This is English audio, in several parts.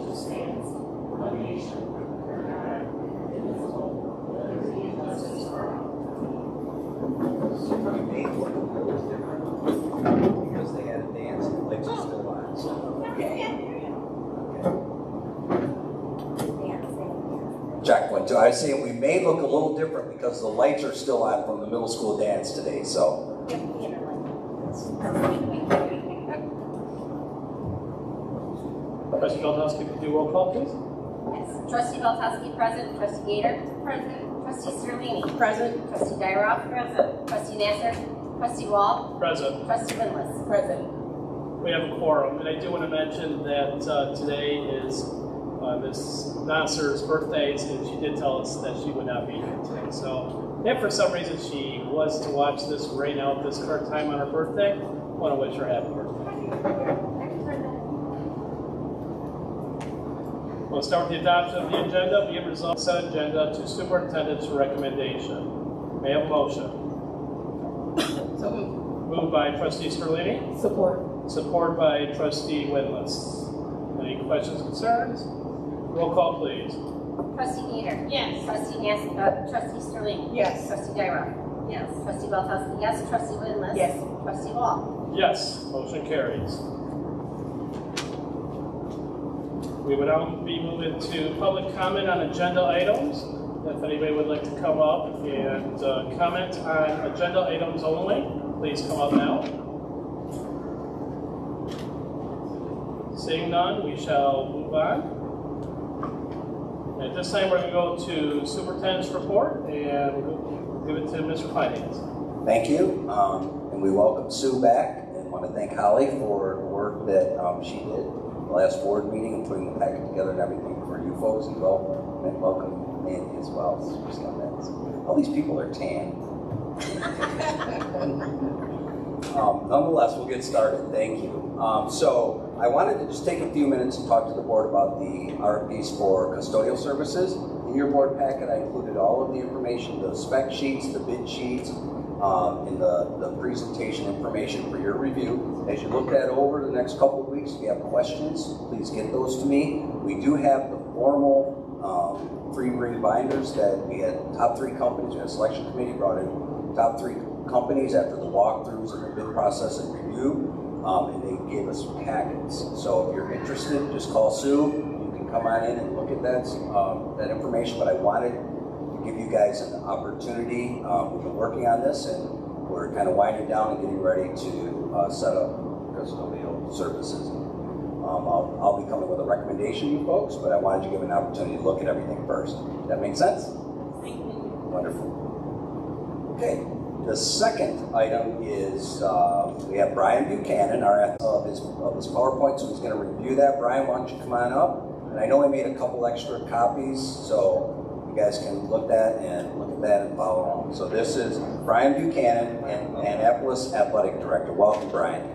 which stands, one nation, under God, indivisible, with liberty and justice for all. We made one that was different because they had a dance and the lights are still on. So. Jack went to. I was saying we may look a little different because the lights are still on from the middle school dance today. So. Trustee Beltowski, could you roll call, please? Yes. Trustee Beltowski present. Trustee Gator present. Trustee Sterlini present. Trustee Dyroff present. Trustee Nasser. Trustee Wall Present. Trustee Windless present. We have a quorum, and I do want to mention that today is Ms. Nasser's birthday, and she did tell us that she would not be here today. So if for some reason she was to watch this right now at this current time on her birthday, I want to wish her a happy birthday. We'll start with the adoption of the agenda. Be it resolved, set agenda to superintendent's recommendation. May I have a motion? Moved by Trustee Sterlini. Support. Support by Trustee Windless. Any questions, concerns? Roll call, please. Trustee Gator. Yes. Trustee Nasser. Trustee Sterlini. Yes. Trustee Dyroff. Yes. Trustee Beltowski. Yes. Trustee Windless. Yes. Trustee Wall. Yes, motion carries. We would now be moving to public comment on agenda items. If anybody would like to come up and comment on agenda items only, please come up now. Seeing none, we shall move on. At this time, we're going to go to Superintendent's report and give it to Mr. Finance. Thank you, and we welcome Sue back, and want to thank Holly for the work that she did the last board meeting and putting the packet together and everything for you folks, and welcome Mandy as well. All these people are tan. Nonetheless, we'll get started. Thank you. So I wanted to just take a few minutes and talk to the board about the RFPs for custodial services. In your board packet, I included all of the information, the spec sheets, the bid sheets, and the presentation information for your review. As you look that over the next couple of weeks, if you have questions, please get those to me. We do have the formal free ring binders that we had top 3 companies. We had a selection committee brought in top 3 companies after the walkthroughs and the bid process and review, and they gave us packets. So if you're interested, just call Sue. You can come on in and look at that information, but I wanted to give you guys an opportunity. We've been working on this, and we're kind of winding down and getting ready to set up custodial services. I'll be coming with a recommendation, you folks, but I wanted to give an opportunity to look at everything first. Does that make sense? Wonderful. Okay. The second item is we have Brian Buchanan, of his PowerPoint, so he's going to review that. Brian, why don't you come on up? And I know I made a couple extra copies, so you guys can look at that and follow along. So this is Brian Buchanan, Annapolis Athletic Director. Welcome, Brian.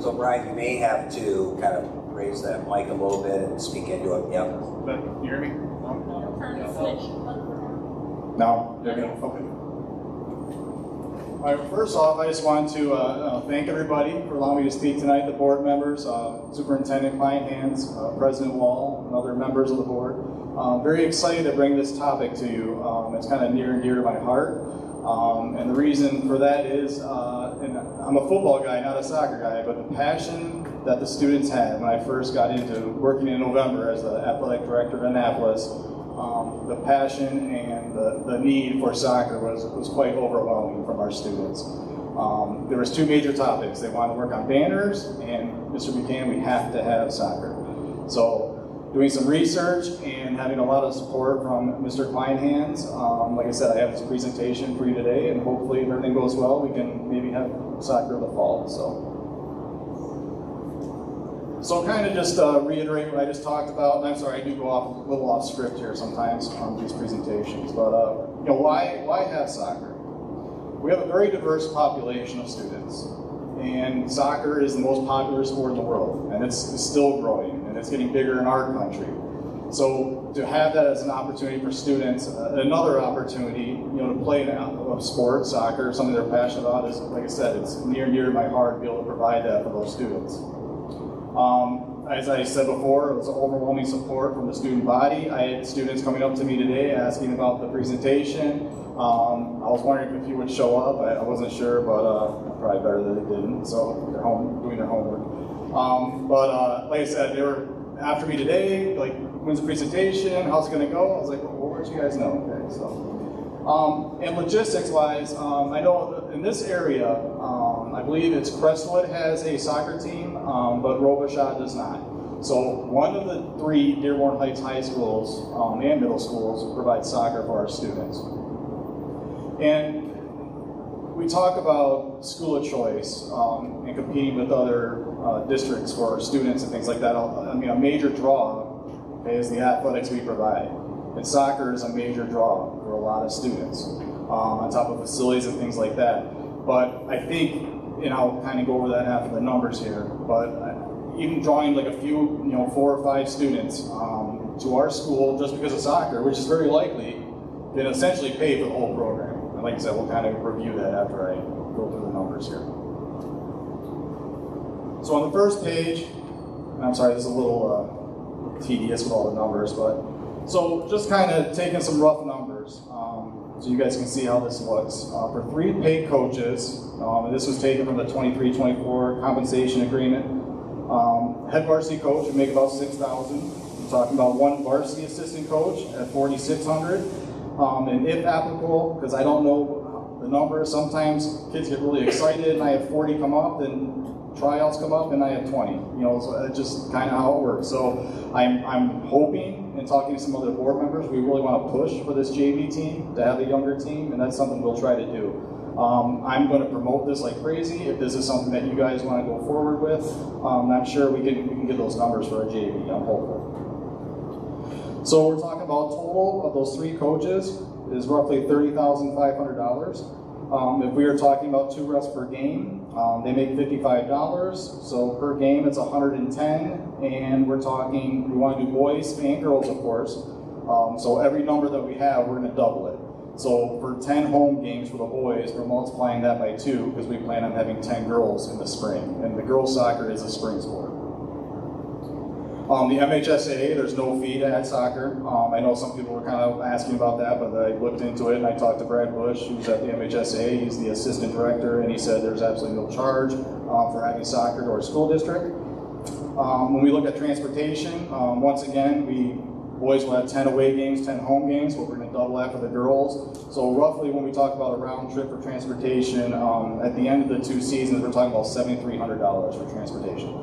So Brian, you may have to kind of raise that mic a little bit and speak into it. Yep. But you hear me? No. Okay. All right, first off, I just want to thank everybody for allowing me to speak tonight, the board members, Superintendent Kleinhans, President Wall, and other members of the board. Very excited to bring this topic to you. It's kind of near and dear to my heart. And the reason for that is, and I'm a football guy, not a soccer guy, but the passion that the students had when I first got into working in November as the athletic director of Annapolis, the passion and the need for soccer was quite overwhelming from our students. There was two major topics. They wanted to work on banners, and Mr. Buchanan, we have to have soccer. So doing some research and having a lot of support from Mr. Kleinhans. Like I said, I have this presentation for you today, and hopefully if everything goes well, we can maybe have soccer in the fall. So kind of just reiterate what I just talked about, and I'm sorry, I do go off a little off script here sometimes on these presentations, but you know, why have soccer? We have a very diverse population of students, and soccer is the most popular sport in the world, and it's still growing, and it's getting bigger in our country. So to have that as an opportunity for students, another opportunity, you know, to play a sport, soccer, something they're passionate about, is, like I said, it's near and dear to my heart to be able to provide that for those students. As I said before, it was overwhelming support from the student body. I had students coming up to me today asking about the presentation. I was wondering if you would show up. I wasn't sure, but probably better that they didn't. So they're home doing their homework. Like I said, they were after me today, like, when's the presentation? How's it going to go? I was like, well, we'll let you guys know. Okay, so. And logistics-wise, I know in this area, I believe it's Crestwood has a soccer team, but Robichaud does not. So one of the three Dearborn Heights high schools and middle schools provide soccer for our students. And we talk about school of choice and competing with other districts for students and things like that. I mean, a major draw is the athletics we provide. And soccer is a major draw for a lot of students, on top of facilities and things like that. But I think, and I'll kind of go over that after the numbers here, but even drawing like a few, 4 or 5 students to our school just because of soccer, which is very likely, can essentially pay for the whole program. And like I said, we'll kind of review that after I go through the numbers here. So on the first page, and I'm sorry, this is a little tedious with all the numbers, but so just kind of taking some rough numbers so you guys can see how this looks. For 3 paid coaches, and this was taken from the 23-24 compensation agreement, head varsity coach would make about $6,000. We're talking about 1 varsity assistant coach at $4,600. And if applicable, because I don't know the numbers, sometimes kids get really excited and I have 40 come up, then tryouts come up and I have 20. So that's just kind of how it works. So I'm hoping, and talking to some other board members, we really want to push for this JV team to have a younger team, and that's something we'll try to do. I'm going to promote this like crazy. If this is something that you guys want to go forward with, I'm sure we can get those numbers for a JV. I'm hopeful. So we're talking about total of those 3 coaches is roughly $30,500. If we are talking about 2 refs per game, they make $55. So per game it's $110, and we're talking, we want to do boys and girls, of course. So every number that we have, we're going to double it. So for 10 home games for the boys, we're multiplying that by 2 because we plan on having 10 girls in the spring. And the girls soccer is a spring sport. The MHSA, there's no fee to add soccer. I know some people were kind of asking about that, but I looked into it and I talked to Brad Bush, who's at the MHSA. He's the assistant director, and he said there's absolutely no charge for having soccer to our school district. When we look at transportation, once again, boys will have 10 away games, 10 home games, but we're going to double that for the girls. So roughly when we talk about a round trip for transportation, at the end of the 2 seasons, we're talking about $7,300 for transportation.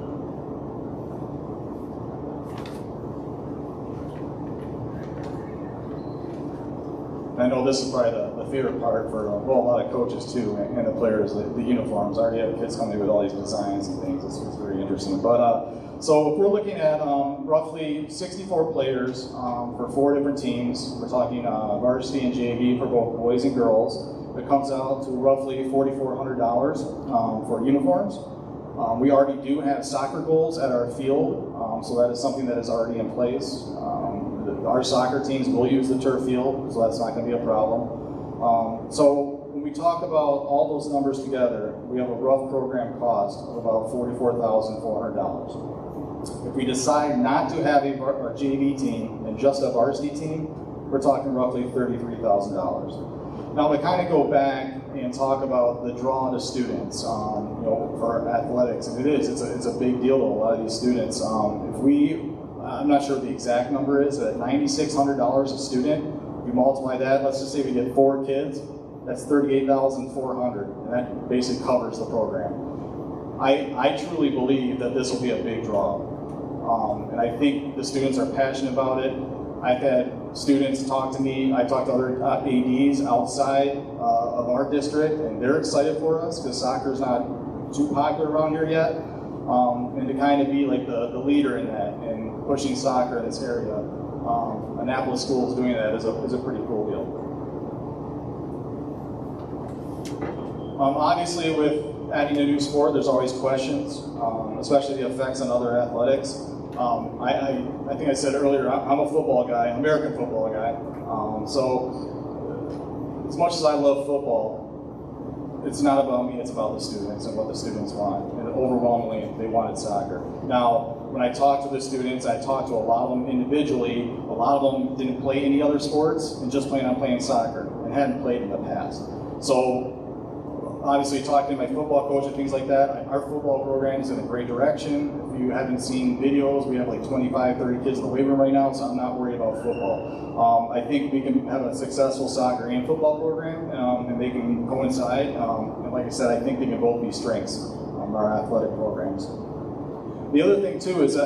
I know this is probably the favorite part for a lot of coaches too, and the players, the uniforms. I already have kids coming with all these designs and things. It's very interesting. But so if we're looking at roughly 64 players for 4 different teams, we're talking varsity and JV for both boys and girls. It comes out to roughly $4,400 for uniforms. We already do have soccer goals at our field, so that is something that is already in place. Our soccer teams will use the turf field, so that's not going to be a problem. So when we talk about all those numbers together, we have a rough program cost of about $44,400. If we decide not to have a JV team and just a varsity team, we're talking roughly $33,000. Now to kind of go back and talk about the draw to students, for athletics, and it's a big deal to a lot of these students. I'm not sure what the exact number is, but $9,600 a student, if you multiply that, let's just say we get 4 kids, that's $38,400, and that basically covers the program. I truly believe that this will be a big draw. And I think the students are passionate about it. I've had students talk to me, I talked to other ADs outside of our district, and they're excited for us because soccer's not too popular around here yet. And to kind of be like the leader in that and pushing soccer in this area. Annapolis Schools doing that is a pretty cool deal. Obviously with adding a new sport, there's always questions, especially the effects on other athletics. I think I said earlier, I'm a football guy, American football guy. So as much as I love football, it's not about me, it's about the students and what the students want. And overwhelmingly, they wanted soccer. Now, when I talked to the students, I talked to a lot of them individually. A lot of them didn't play any other sports and just planned on playing soccer and hadn't played in the past. So obviously talking to my football coach and things like that, our football program is in a great direction. If you haven't seen videos, we have like 25, 30 kids in the weight room right now, so I'm not worried about football. I think we can have a successful soccer and football program, and they can coincide. And like I said, I think they can both be strengths of our athletic programs. The other thing too is,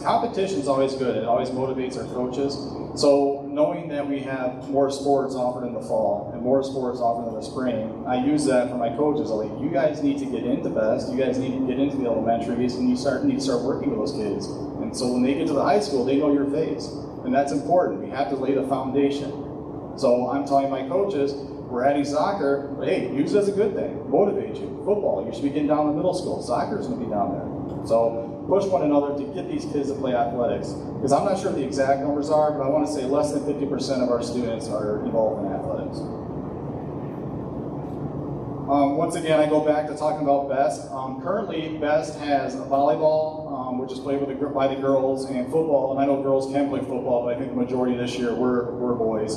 competition's always good. It always motivates our coaches. So knowing that we have more sports offered in the fall and more sports offered in the spring, I use that for my coaches. I'm like, you guys need to get into BEST, you guys need to get into the elementaries, and you need to start working with those kids. And so when they get to the high school, they know your face. And that's important. We have to lay the foundation. So I'm telling my coaches, we're adding soccer, but hey, use it as a good thing. Motivate you. Football, you should be getting down to middle school. Soccer's going to be down there. So push one another to get these kids to play athletics. Because I'm not sure what the exact numbers are, but I want to say less than 50% of our students are involved in athletics. Once again, I go back to talking about BEST. Currently, BEST has a volleyball, which is played by the girls, and football. And I know girls can play football, but I think the majority this year we're boys.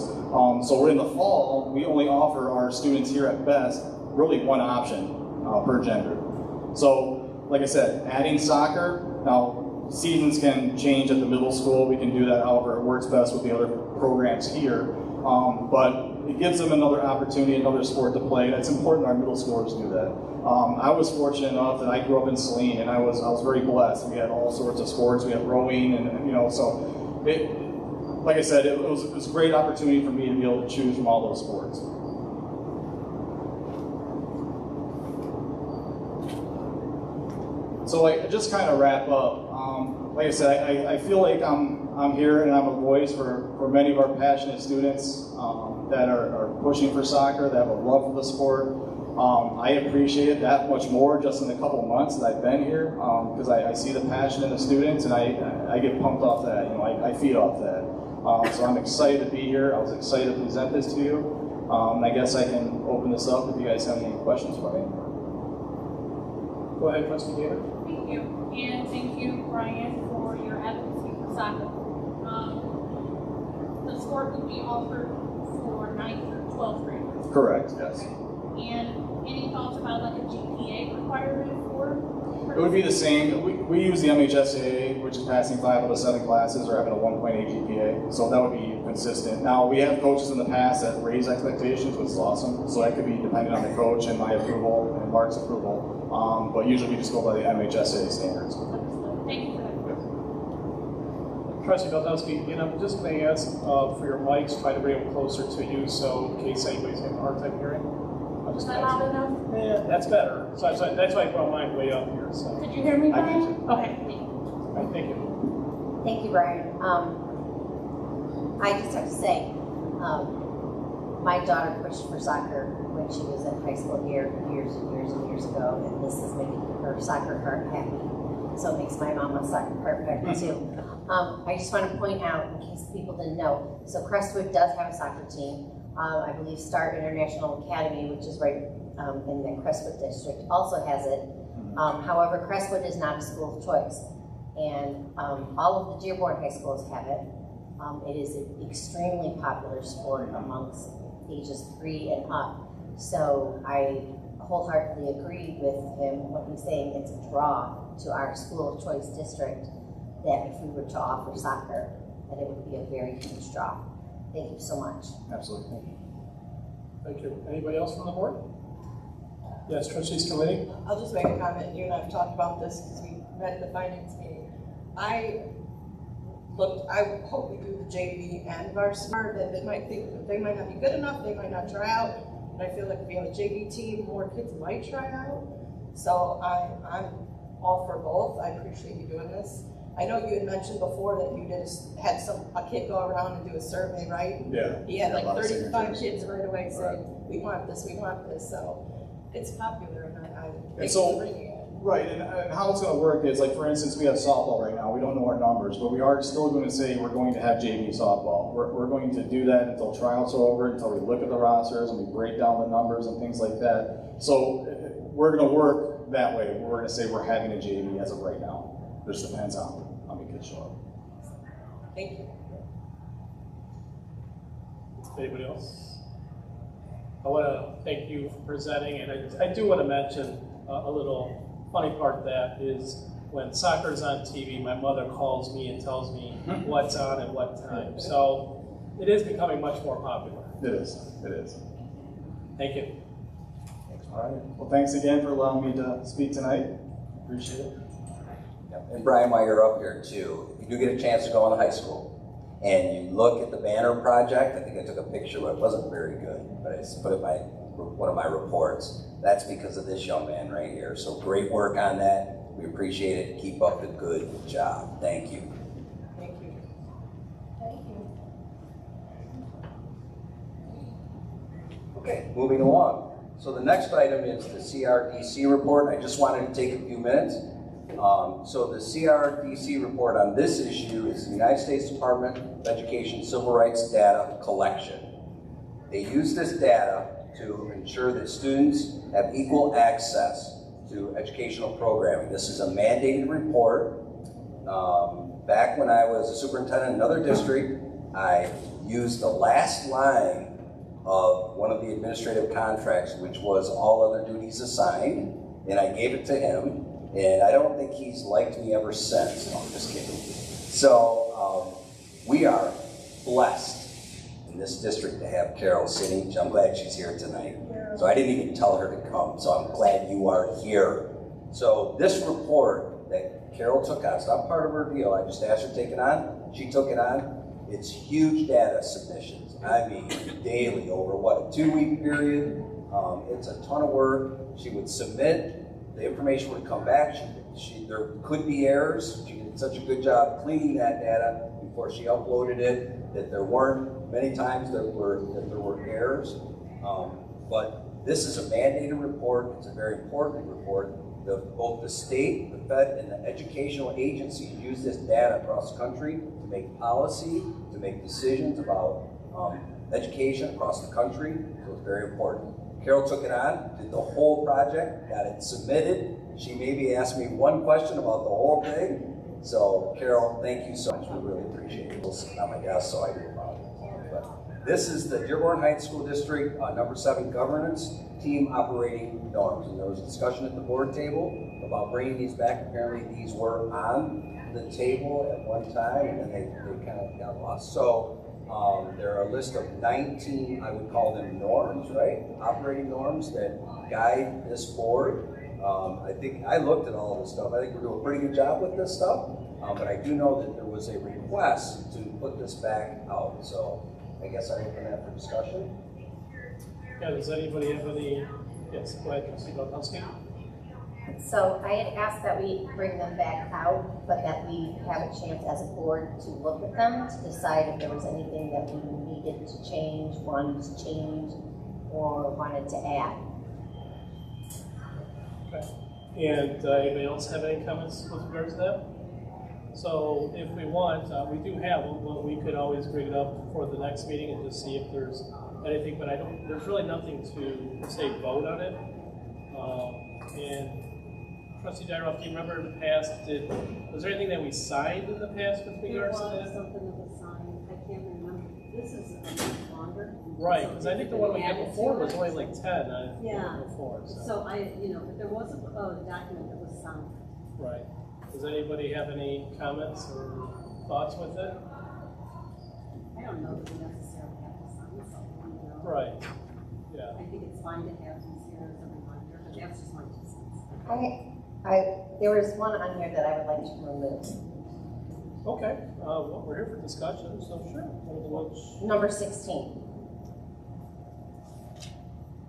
So we're in the fall, we only offer our students here at BEST really one option per gender. So, like I said, adding soccer. Now, seasons can change at the middle school. We can do that however it works best with the other programs here. But it gives them another opportunity, another sport to play. That's important our middle schoolers do that. I was fortunate enough that I grew up in Saline, and I was very blessed. We had all sorts of sports. We had rowing, and so like I said, it was a great opportunity for me to be able to choose from all those sports. So like, just kind of wrap up. Like I said, I feel like I'm here and I'm a voice for many of our passionate students that are pushing for soccer, that have a love for the sport. I appreciate it that much more just in the couple of months that I've been here, because I see the passion in the students, and I get pumped off that. I feed off that. So I'm excited to be here. I was excited to present this to you. I guess I can open this up if you guys have any questions for me. Go ahead, Trustee Gator. Thank you. And thank you, Brian, for your advocacy for soccer. The sport would be offered for 9th through 12th graders. Correct, yes. And any thoughts about like a GPA requirement for? It would be the same. We use the MHSAA, which is passing 5 out of 7 classes or having a 1.8 GPA, so that would be consistent. Now, we have coaches in the past that raise expectations, which is awesome, so that could be depending on the coach and my approval and Mark's approval, but usually we just go by the MHSAA standards. Thank you for that. Trustee Belzowski, I'm just going to ask for your mics, try to bring them closer to you, so in case anybody's having a hard time hearing. Is that loud enough? Yeah, that's better. So that's why I brought mine way up here. So. Could you hear me, I Brian? can. Okay, thank you. All right, thank you. Thank you, Brian. I just have to say, my daughter pushed for soccer when she was in high school here years and years and years ago, and this is making her soccer heart happy. So it makes my mama soccer heart happy too. I just want to point out, in case people didn't know, so Crestwood does have a soccer team. I believe Start International Academy, which is right in the Crestwood district, also has it. However, Crestwood is not a school of choice, and all of the Dearborn high schools have it. It is an extremely popular sport amongst ages 3 and up. So I wholeheartedly agree with him when he's saying it's a draw to our school of choice district, that if we were to offer soccer, that it would be a very huge draw. Thank you so much. Absolutely. Thank you. Anybody else from the board? Yes, Trustee Scalini? I'll just make a comment. You and I have talked about this because we met at the finance meeting. I hope we do the JV and varsity. That they might think that they might not be good enough, they might not try out. But I feel like if we have a JV team, more kids might try out. So I'm all for both. I appreciate you doing this. I know you had mentioned before that you had a kid go around and do a survey, right? Yeah. He had like A lot of 35 signatures. kids right away saying, Right. we want this, we want this. So it's popular and I think so- it's bringing it. Right, and how it's gonna work is, like, for instance, we have softball right now, we don't know our numbers, but we are still gonna say we're going to have JV softball. We're going to do that until tryouts are over, until we look at the rosters and we break down the numbers and things like that. So we're gonna work that way. We're gonna say we're having a JV as of right now. It just depends on how many kids show up. Thank you. Anybody else? I want to thank you for presenting, and I do want to mention a little funny part of that is when soccer's on TV, my mother calls me and tells me what's on at what time. So it is becoming much more popular. It is, it is. Thank you. All right, well, thanks again for allowing me to speak tonight. Appreciate it. And Brian, while you're up here too, if you do get a chance to go in the high school and you look at the banner project, I think I took a picture, but it wasn't very good, but I just put it in one of my reports. That's because of this young man right here. So great work on that. We appreciate it. Keep up the good job. Thank you. Thank you. Thank you. Okay, moving along. So the next item is the CRDC report. I just wanted to take a few minutes. So the CRDC report on this issue is the United States Department of Education Civil Rights Data Collection. They use this data to ensure that students have equal access to educational programming. This is a mandated report. Back when I was a superintendent in another district, I used the last line of one of the administrative contracts, which was all other duties assigned, and I gave it to him, and I don't think he's liked me ever since. No, I'm just kidding. So we are blessed in this district to have Carol sitting. I'm glad she's here tonight. So I didn't even tell her to come, so I'm glad you are here. So this report that Carol took on, it's not part of her deal, I just asked her to take it on, she took it on. It's huge data submissions. I mean, daily, over what, a 2-week period? It's a ton of work. She would submit, the information would come back, there could be errors. She did such a good job cleaning that data before she uploaded it, that there weren't many times that there were errors. But this is a mandated report. It's a very important report. Both the state, the Fed, and the educational agencies use this data across the country to make policy, to make decisions about education across the country. So it's very important. Carol took it on, did the whole project, got it submitted. She maybe asked me one question about the whole thing. So Carol, thank you so much. We really appreciate it. It'll sit on my desk, so I do about it. But this is the Dearborn Heights School District number 7 governance team operating norms. And there was a discussion at the board table about bringing these back. Apparently these were on the table at one time, and then they kind of got lost. So there are a list of 19, I would call them norms, right? Operating norms that guide this board. I think I looked at all of this stuff. I think we're doing a pretty good job with this stuff. But I do know that there was a request to put this back out. So I guess I open that for discussion. Yeah, does anybody have any? Yes, go ahead, Trustee Belkowski. So I had asked that we bring them back out, but that we have a chance as a board to look at them, to decide if there was anything that we needed to change, wanted to change, or wanted to add. Okay. And anybody else have any comments with regards to that? So if we want, we do have them, but we could always bring it up for the next meeting and just see if there's anything, but there's really nothing to say vote on it. And Trustee Dyroff, do you remember in the past, was there anything that we signed in the past with regards to There was that? something that was signed, I can't remember. This is a much longer. Right, because I think the one we had before was only like 10, Yeah. before, so. So there was a document that was signed. Right. Does anybody have any comments or thoughts with it? I don't know that we necessarily have to sign something, Right. Yeah. I think it's fine to have these here as a reminder, but that's just my 2 cents. There was one on here that I would like to remove. Okay, well, we're here for discussion, so sure. Number 16.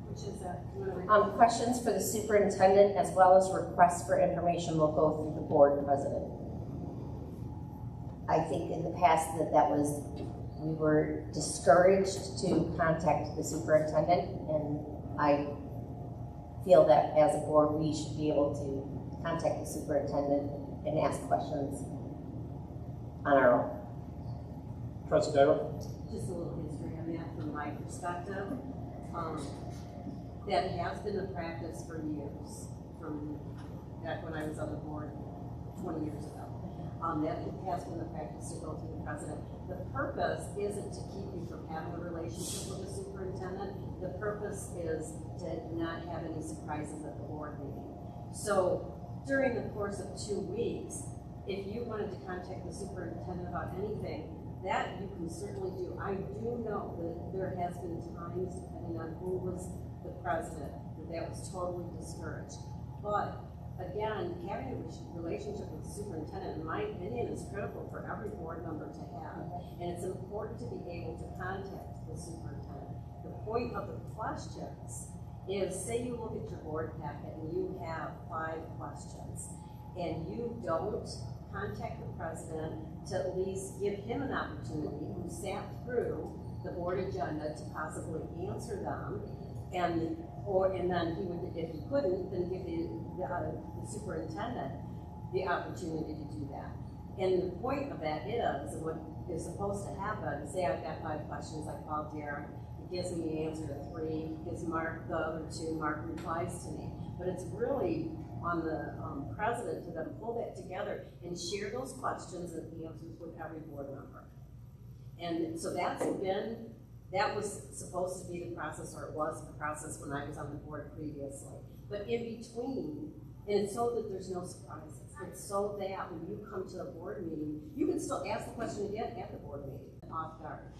Which is that? Questions for the superintendent as well as requests for information will go through the board president. I think in the past we were discouraged to contact the superintendent, and I feel that as a board, we should be able to contact the superintendent and ask questions on our own. Trustee Dyer? Just a little history on that from my perspective. That has been a practice for years, from back when I was on the board 20 years ago. That has been the practice to go to the president. The purpose isn't to keep you from having a relationship with the superintendent. The purpose is to not have any surprises at the board meeting. So during the course of 2 weeks, if you wanted to contact the superintendent about anything, that you can certainly do. I do know that there has been times, depending on who was the president, that was totally discouraged. But again, having a relationship with the superintendent, in my opinion, is critical for every board member to have. And it's important to be able to contact the superintendent. The point of the questions is, say you look at your board packet and you have 5 questions, and you don't contact the president to at least give him an opportunity, who sat through the board agenda, to possibly answer them, and then he would, if he couldn't, then give the superintendent the opportunity to do that. And the point of that is, and what is supposed to happen, say I've got 5 questions, I call Derek, he gives me the answer to 3, gives Mark the other 2, Mark replies to me. But it's really on the president to then pull that together and share those questions and answers with every board member. And so that was supposed to be the process, or it was the process when I was on the board previously. But in between, and it's so that there's no surprises. It's so that when you come to a board meeting, you can still ask the question again at the board meeting, off guard.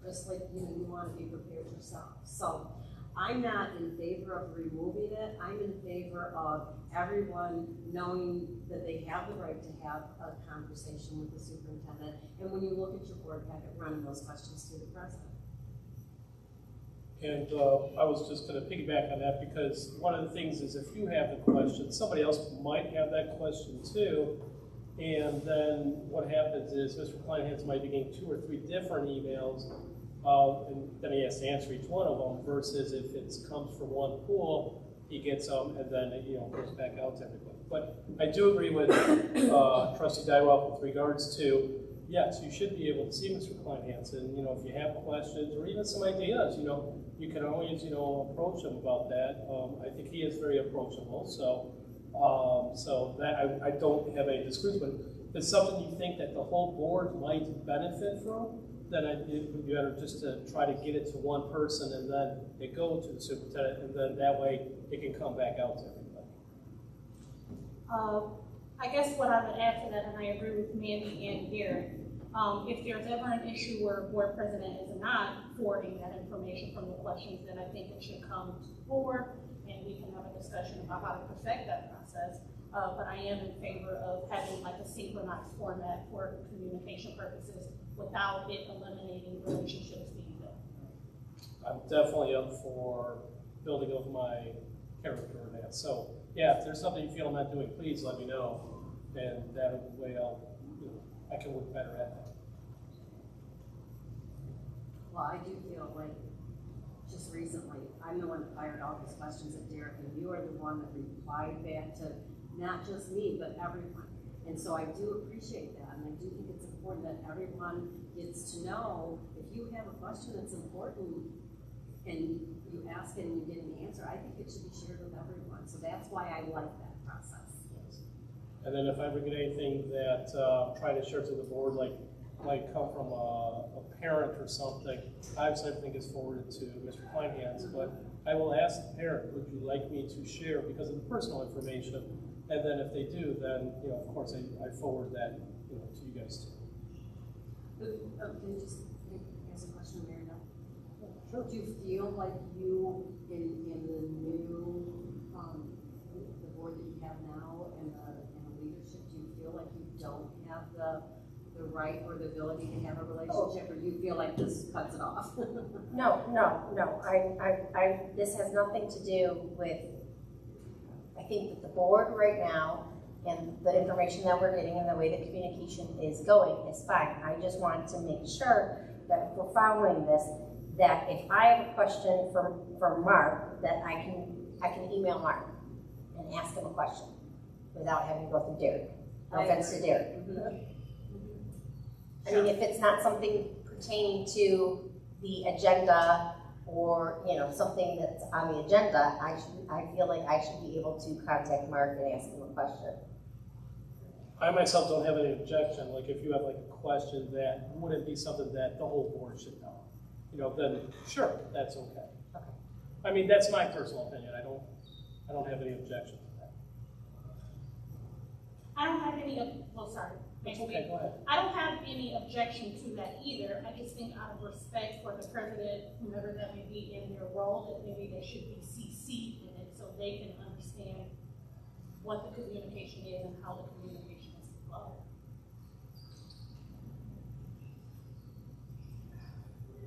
Just like, you want to be prepared yourself. So I'm not in favor of removing it. I'm in favor of everyone knowing that they have the right to have a conversation with the superintendent. And when you look at your board packet, running those questions to the president. And I was just going to piggyback on that, because one of the things is, if you have the question, somebody else might have that question too. And then what happens is Mr. Kleinhans might be getting 2 or 3 different emails, and then he has to answer each one of them, versus if it comes from one pool, he gets them, and then it goes back out to everybody. But I do agree with Trustee Dyroff with regards to, yes, you should be able to see Mr. Kleinhans, and if you have questions or even some ideas, you can always approach him about that. I think he is very approachable, so that I don't have any disagreement. If it's something you think that the whole board might benefit from, then you better just to try to get it to one person, and then it go to the superintendent, and then that way it can come back out to everybody. I guess what I would add to that, and I agree with Mandy and Derek, if there's ever an issue where a board president is not forwarding that information from the questions, then I think it should come to the board, and we can have a discussion about how to perfect that process. But I am in favor of having like a synchronized format for communication purposes without it eliminating relationships being built. I'm definitely up for building up my character in that. So yeah, if there's something you feel I'm not doing, please let me know, and that way I can work better at that. Well, I do feel like just recently, I'm the one that fired all these questions at Derek, and you are the one that replied back to not just me, but everyone. And so I do appreciate that, and I do think it's important that everyone gets to know, if you have a question that's important and you ask it and you get an answer, I think it should be shared with everyone. So that's why I like that process. And then if I ever get anything that I'm trying to share to the board, like might come from a parent or something, obviously everything is forwarded to Mr. Kleinhans, but I will ask the parent, would you like me to share because of the personal information? And then if they do, then of course I forward that to you guys too. Can you just ask a question, Mary? Do you feel like you, in the new, the board that you have now and the leadership, do you feel like you don't have the right or the ability to have a relationship, or do you feel like this cuts it off? No. This has nothing to do with, I think that the board right now and the information that we're getting and the way the communication is going is fine. I just want to make sure that if we're following this, that if I have a question from Mark, that I can email Mark and ask him a question without having to go through Derek. No offense to Derek. I mean, if it's not something pertaining to the agenda or, you know, something that's on the agenda, I feel like I should be able to contact Mark and ask him a question. I myself don't have any objection, like if you have like a question that wouldn't be something that the whole board should know, you know, then sure, that's okay. Okay. I mean, that's my personal opinion, I don't have any objection to that. I don't have any, sorry. It's okay, go ahead. I don't have any objection to that either. I just think out of respect for the president, whoever that may be in their role, that maybe they should be CC'd in it so they can understand what the communication is and how the communication is flowing.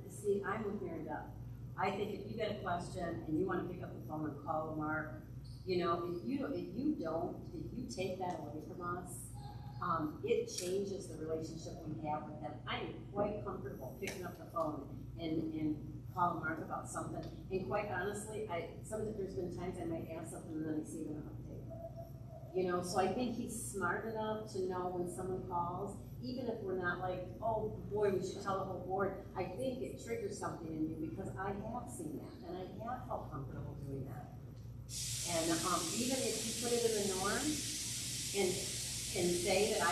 See, I'm with Mary Beth. I think if you get a question and you want to pick up the phone and call Mark, you know, if you take that away from us, it changes the relationship we have with them. I am quite comfortable picking up the phone and calling Mark about something. And quite honestly, there's been times I might ask something and then I see an update. You know, so I think he's smart enough to know when someone calls, even if we're not like, oh boy, we should tell the whole board. I think it triggers something in you because I have seen that and I have felt comfortable doing that. And even if you put it in the norm and say that I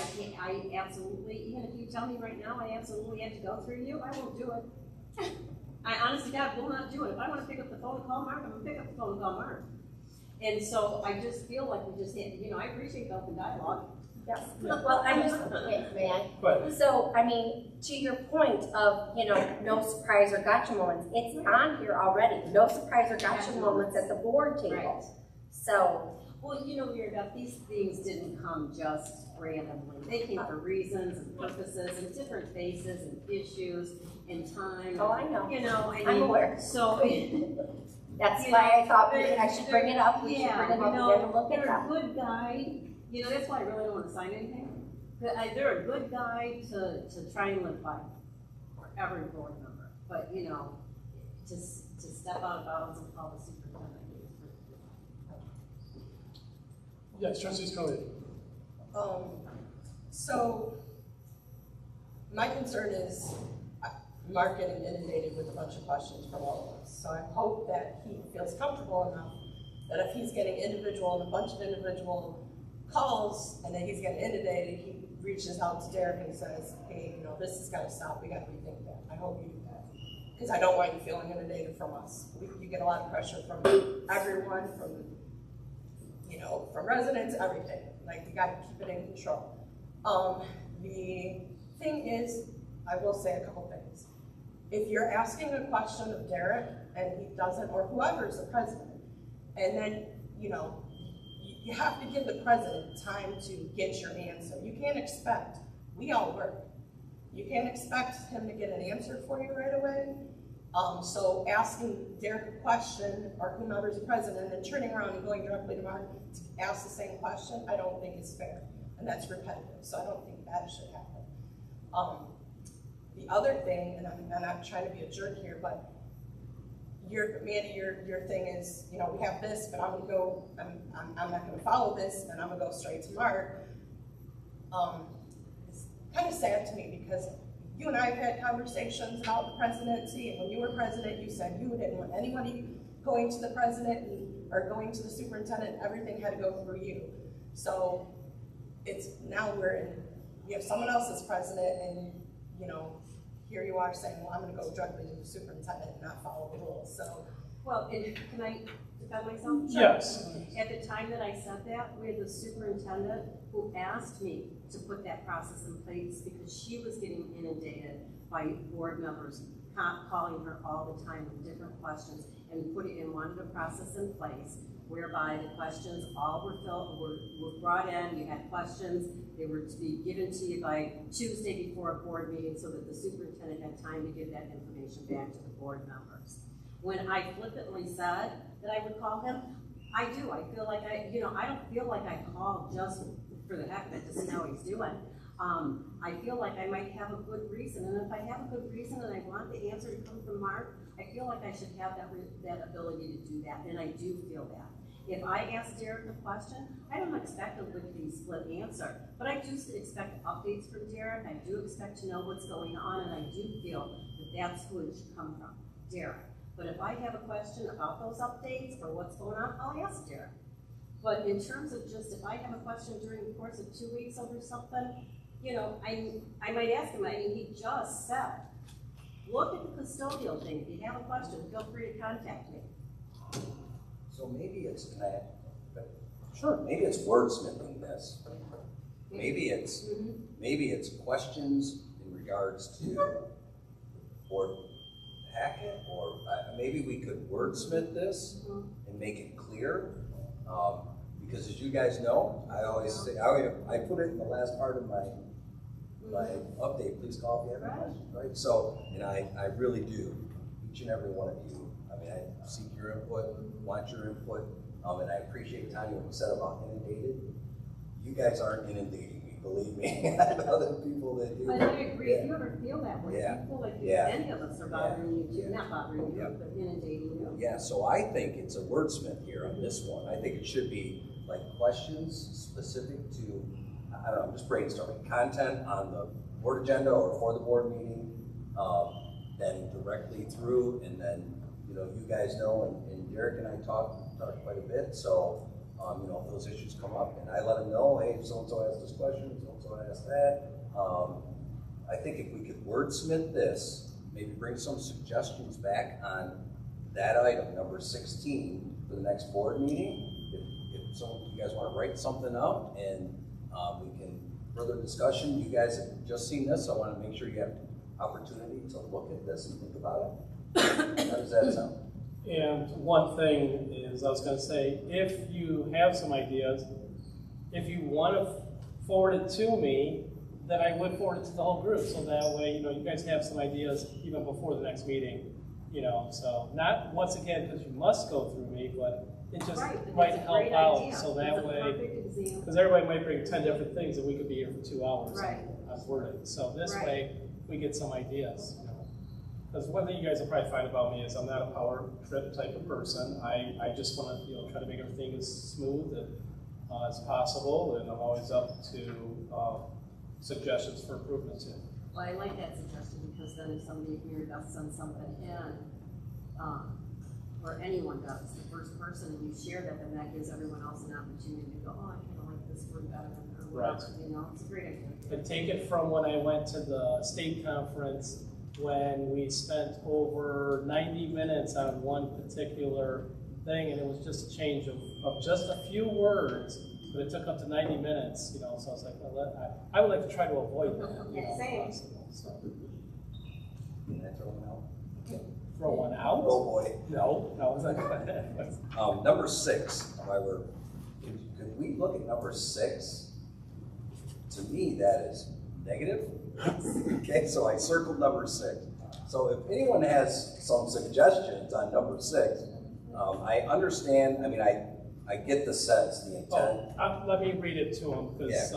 absolutely, even if you tell me right now I absolutely have to go through you, I won't do it. I honestly, God, will not do it. If I want to pick up the phone and call Mark, I'm going to pick up the phone and call Mark. And so I just feel like we just had, you know, I appreciate the open dialogue. Yes. Well, I'm just, may I? But So, I mean, to your point of, you know, no surprise or gotcha moments, it's on here already. No surprise or gotcha moments at the board table. Right. So, Well, you know, Mary Beth, these things didn't come just randomly. They came for reasons and purposes and different phases and issues and time. oh, I know. You know, I I'm mean, aware. so. That's You why know, I thought I should bring it up. We should Yeah, bring it you up know, again and look at they're them. a good guide. You know, that's why I really don't want to sign anything. They're a good guide to try and live by for every board member. But, you know, to step out of bounds and call the superintendent is pretty good. yes, Trustee Scully. So my concern is Mark getting inundated with a bunch of questions from all of us. So I hope that he feels comfortable enough that if he's getting a bunch of individual calls and then he's getting inundated, he reaches out to Derek and says, hey, you know, this has got to stop. We got to rethink that. I hope you do that. Because I don't want you feeling inundated from us. You get a lot of pressure from everyone, from residents, everything. Like, you got to keep it in control. The thing is, I will say a couple things. If you're asking a question of Derek and he doesn't, or whoever's the president, and then, you know, you have to give the president time to get your answer. You can't expect, we all work. You can't expect him to get an answer for you right away. So asking Derek a question or whomever's the president and turning around and going directly to Mark to ask the same question, I don't think is fair. And that's repetitive, so I don't think that should happen. The other thing, and I'm not trying to be a jerk here, but Mandy, your thing is, you know, we have this, but I'm not gonna follow this, and I'm gonna go straight to Mark. It's kind of sad to me because you and I have had conversations about the presidency, and when you were president, you said you didn't want anybody going to the president or going to the superintendent, everything had to go through you. So it's now you have someone else as president, and you know, here you are saying, well, I'm gonna go directly to the superintendent and not follow the rules, so. Well, can I defend myself? Yes. At the time that I said that, we had the superintendent who asked me to put that process in place because she was getting inundated by board members calling her all the time with different questions and wanted a process in place whereby the questions all were brought in, you had questions, they were to be given to you by Tuesday before a board meeting so that the superintendent had time to give that information back to the board members. When I flippantly said that I would call him, I do. I feel like I don't feel like I call just for the heck of it to see how he's doing. I feel like I might have a good reason, and if I have a good reason and I want the answer to come from Mark, I feel like I should have that ability to do that, and I do feel that. If I ask Derek a question, I don't expect a lickety-split answer, but I do expect updates from Derek. I do expect to know what's going on, and I do feel that that's who it should come from, Derek. But if I have a question about those updates or what's going on, I'll ask Derek. But in terms of just if I have a question during the course of 2 weeks over something, I might ask him. I mean, he just said, look at the custodial thing. If you have a question, feel free to contact me. So maybe it's, maybe it's wordsmithing this. Maybe it's questions in regards to board packet, or maybe we could wordsmith this and make it clear. Because as you guys know, I always say, I put it in the last part of my update, please call if you have any questions, right? So, and I really do, each and every one of you, I mean, I seek your input, want your input, and I appreciate, Tanya, what you said about inundated. You guys aren't inundating me, believe me. I have other people that do. But I agree, if you ever feel that way, Yeah. you feel like Yeah. any of us are bothering you too, not bothering you, Yeah. but inundating you. Yeah, so I think it's a wordsmith here on this one. I think it should be like questions specific to, I don't know, I'm just brainstorming, content on the board agenda or for the board meeting, then directly through, and then, you guys know, and Derek and I talk quite a bit, so, if those issues come up, and I let them know, hey, so-and-so asked this question, so-and-so asked that. I think if we could wordsmith this, maybe bring some suggestions back on that item, number 16, for the next board meeting. If some of you guys want to write something up, and we can further discussion. You guys have just seen this, so I want to make sure you have opportunity to look at this and think about it. How does that sound? And one thing is, I was going to say, if you have some ideas, if you want to forward it to me, then I would forward it to the whole group, so that way, you guys have some ideas even before the next meeting, so not once again, because you must go through me, but it just Right, might that's a help great out, idea. so That's that a way, perfect example. because everybody might bring 10 different things, and we could be here for 2 hours Right. on wording, so this Right. way, we get some ideas, Because one thing you guys will probably find about me is I'm not a power trip type of person. I just want to try to make everything as smooth and, as possible, and I'm always up to suggestions for improvements here. Well, I like that suggestion, because then if somebody here does send something in, or anyone does, the first person, and you share that, then that gives everyone else an opportunity to go, oh, I kind of like this word better, or whatever, Right. It's a great idea. And take it from when I went to the state conference, when we spent over 90 minutes on one particular thing, and it was just a change of just a few words, but it took up to 90 minutes, so I was like, well, I would like to try to avoid that. Yeah, same. Possible, so. Can I throw one out? Throw one out? Oh, boy. No, it's not good. Number 6, however, could we look at number 6? To me, that is negative. Okay, so I circled number 6. So if anyone has some suggestions on number 6, I understand, I get the sense, the intent. Let me read it to them, because Yeah,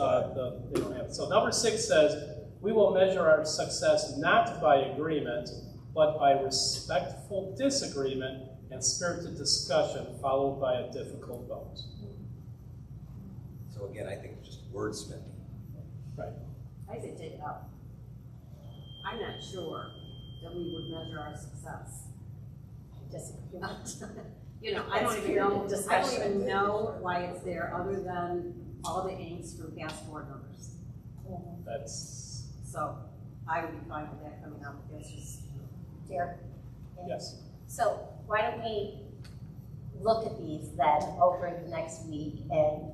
they don't have it. So number 6 says, we will measure our success not by agreement, but by respectful disagreement and spirited discussion, followed by a difficult vote. So again, I think it's just wordsmithing. Right. I say take it out. I'm not sure that we would measure our success. I don't even know why it's there, other than all the angst from past board members. That's, So I would be fine with that coming out, it's just. Derek? yes. So why don't we look at these then over the next week and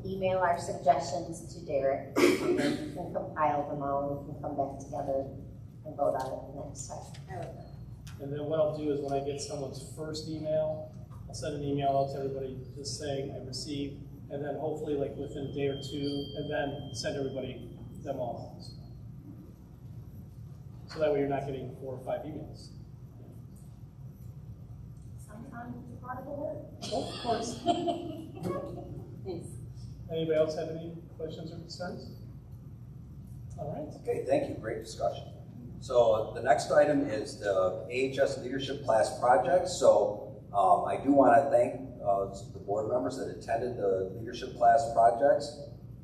email our suggestions to Derek, and then we can compile them all, and we can come back together and vote on it the next time. I like that. And then what I'll do is when I get someone's first email, I'll send an email out to everybody just saying I received, and then hopefully like within a day or two, and then send everybody them all. So that way you're not getting 4 or 5 emails. Sometimes it's part of the work. Of course. Thanks. Anybody else have any questions or concerns? All right. Okay, thank you, great discussion. So the next item is the AHS Leadership Class Project. So I do want to thank the board members that attended the Leadership Class projects.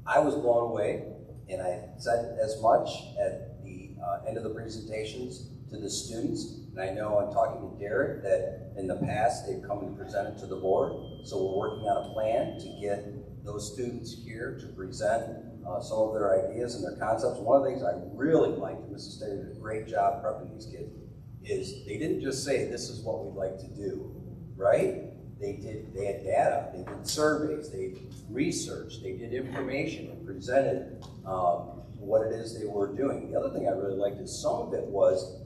I was blown away, and I said as much at the end of the presentations to the students. And I know I'm talking to Derek that in the past they've come and presented to the board. So we're working on a plan to get those students here to present some of their ideas and their concepts. One of the things I really liked, and Mrs. Staley did a great job prepping these kids, is they didn't just say, this is what we'd like to do, right? They had data, they did surveys, they researched, they did information and presented what it is they were doing. The other thing I really liked is some of it was,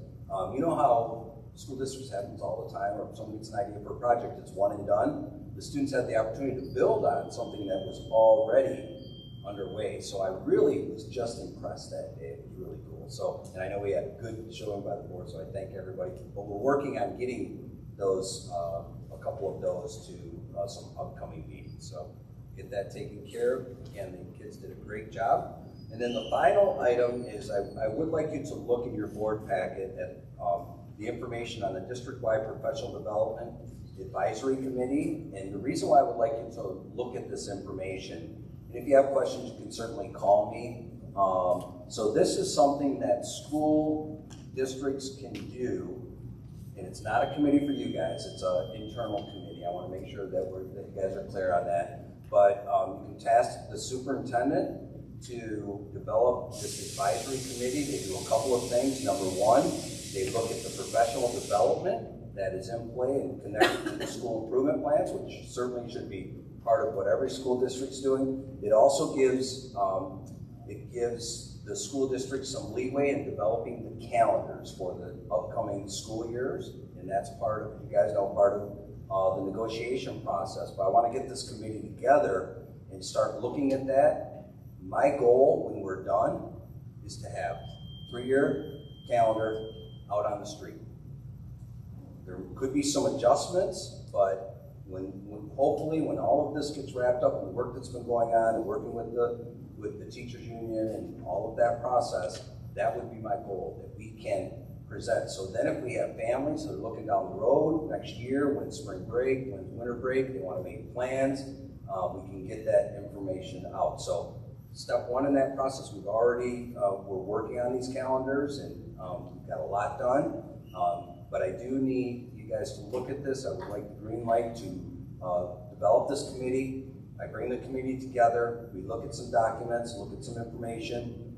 you know how school districts happens all the time, or if someone gets an idea for a project, it's one and done. The students had the opportunity to build on something that was already underway. So I really was just impressed that day. It was really cool. So, and I know we had a good showing by the board, so I thank everybody. But we're working on getting those, a couple of those to some upcoming meetings. So get that taken care of. Again, the kids did a great job. And then the final item is I would like you to look in your board packet at the information on the district-wide professional development advisory committee. And the reason why I would like you to look at this information, and if you have questions, you can certainly call me. So this is something that school districts can do, and it's not a committee for you guys, it's an internal committee. I want to make sure that you guys are clear on that. But you can task the superintendent to develop this advisory committee. They do a couple of things. Number one, they look at the professional development that is in play and connected to the school improvement plans, which certainly should be part of what every school district's doing. It also gives the school district some leeway in developing the calendars for the upcoming school years, and that's part of, you guys know, part of the negotiation process. But I want to get this committee together and start looking at that. My goal when we're done is to have 3-year calendar out on the street. There could be some adjustments, but hopefully when all of this gets wrapped up and the work that's been going on and working with the teachers union and all of that process, that would be my goal, that we can present. So then if we have families that are looking down the road next year, when spring break, when winter break, they want to make plans, we can get that information out. So step one in that process, we've already, we're working on these calendars and we've got a lot done. But I do need you guys to look at this. I would like the green light to develop this committee. I bring the committee together, we look at some documents, look at some information,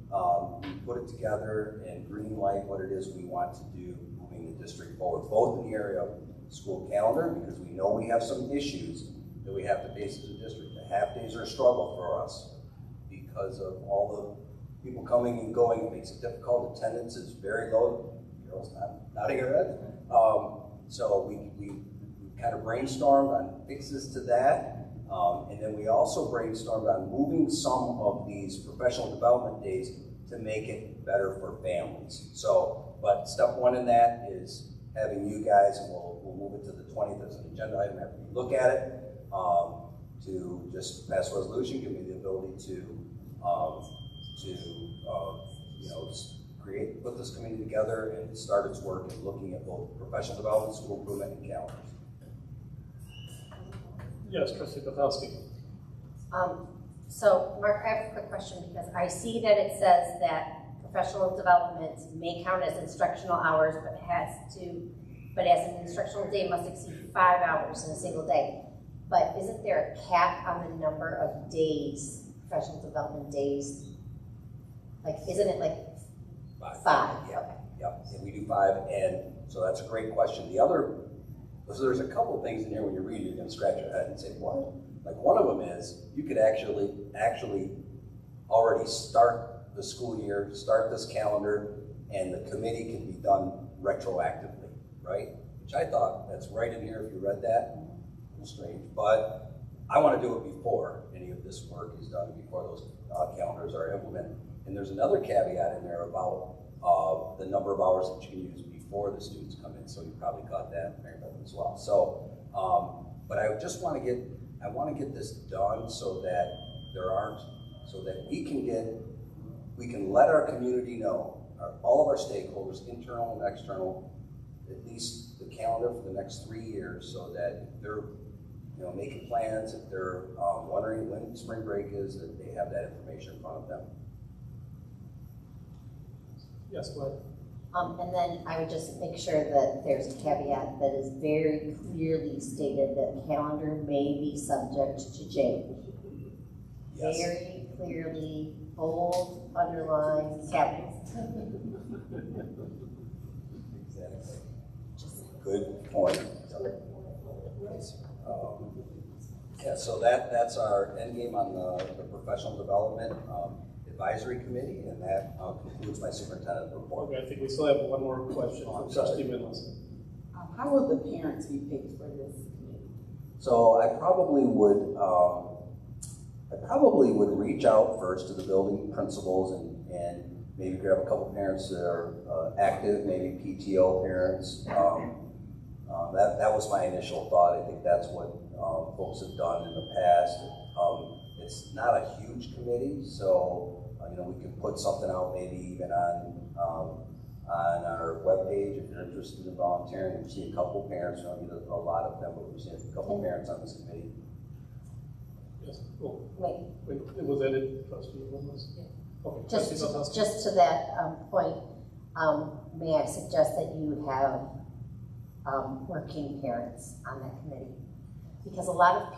we put it together and green light what it is we want to do moving the district forward, both in the area of school calendar, because we know we have some issues that we have to face as a district. The half days are a struggle for us because of all the people coming and going. It makes it difficult. Attendance is very low. Carol's nodding her head. So we kind of brainstormed on fixes to that. And then we also brainstormed on moving some of these professional development days to make it better for families. So, but step one in that is having you guys, and we'll move it to the 20th as an agenda item after we look at it, to just pass a resolution, give me the ability to put this committee together and start its work in looking at both professional development, school improvement, and calendars. Yes, Trustee Bukowski. So Mark, I have a quick question because I see that it says that professional development may count as instructional hours, but as an instructional day must exceed 5 hours in a single day. But isn't there a cap on the number of days, professional development days? Like, isn't it like 5? Yeah. Okay. Yep, and we do 5, and so that's a great question. So there's a couple of things in here when you read it, you're going to scratch your head and say, what? Like one of them is, you could actually already start the school year, start this calendar, and the committee can be done retroactively. right? Which I thought, that's right in here if you read that, a little strange, but I want to do it before any of this work is done, before those calendars are implemented. And there's another caveat in there about the number of hours that you can use before the students come in, so you probably caught that as well. So, but I just want to get this done so that so that we can let our community know, all of our stakeholders, internal and external, at least the calendar for the next 3 years, so that if they're making plans, if they're wondering when spring break is, that they have that information in front of them. Yes, go ahead. And then I would just make sure that there's a caveat that is very clearly stated that the calendar may be subject to change. Yes. Very clearly, bold, underlined, capital. Exactly. Good point. Yeah, so that's our end game on the professional development advisory committee, and that concludes my superintendent report. Okay, I think we still have one more question Oh, from I'm sorry. Trustee Winless. How will the parents be picked for this committee? So I probably would reach out first to the building principals and maybe grab a couple parents that are active, maybe PTO parents. That was my initial thought. I think that's what folks have done in the past. It's not a huge committee, so we can put something out maybe even on our webpage if you're interested in volunteering. We see a couple parents, we don't need a lot of them, but we see a couple parents on this committee. Yes, cool. Wait, Was that it, Trustee Winless? Yeah. Okay, Trustee Belkowski. just to that point, may I suggest that you have working parents on that committee? Because a lot of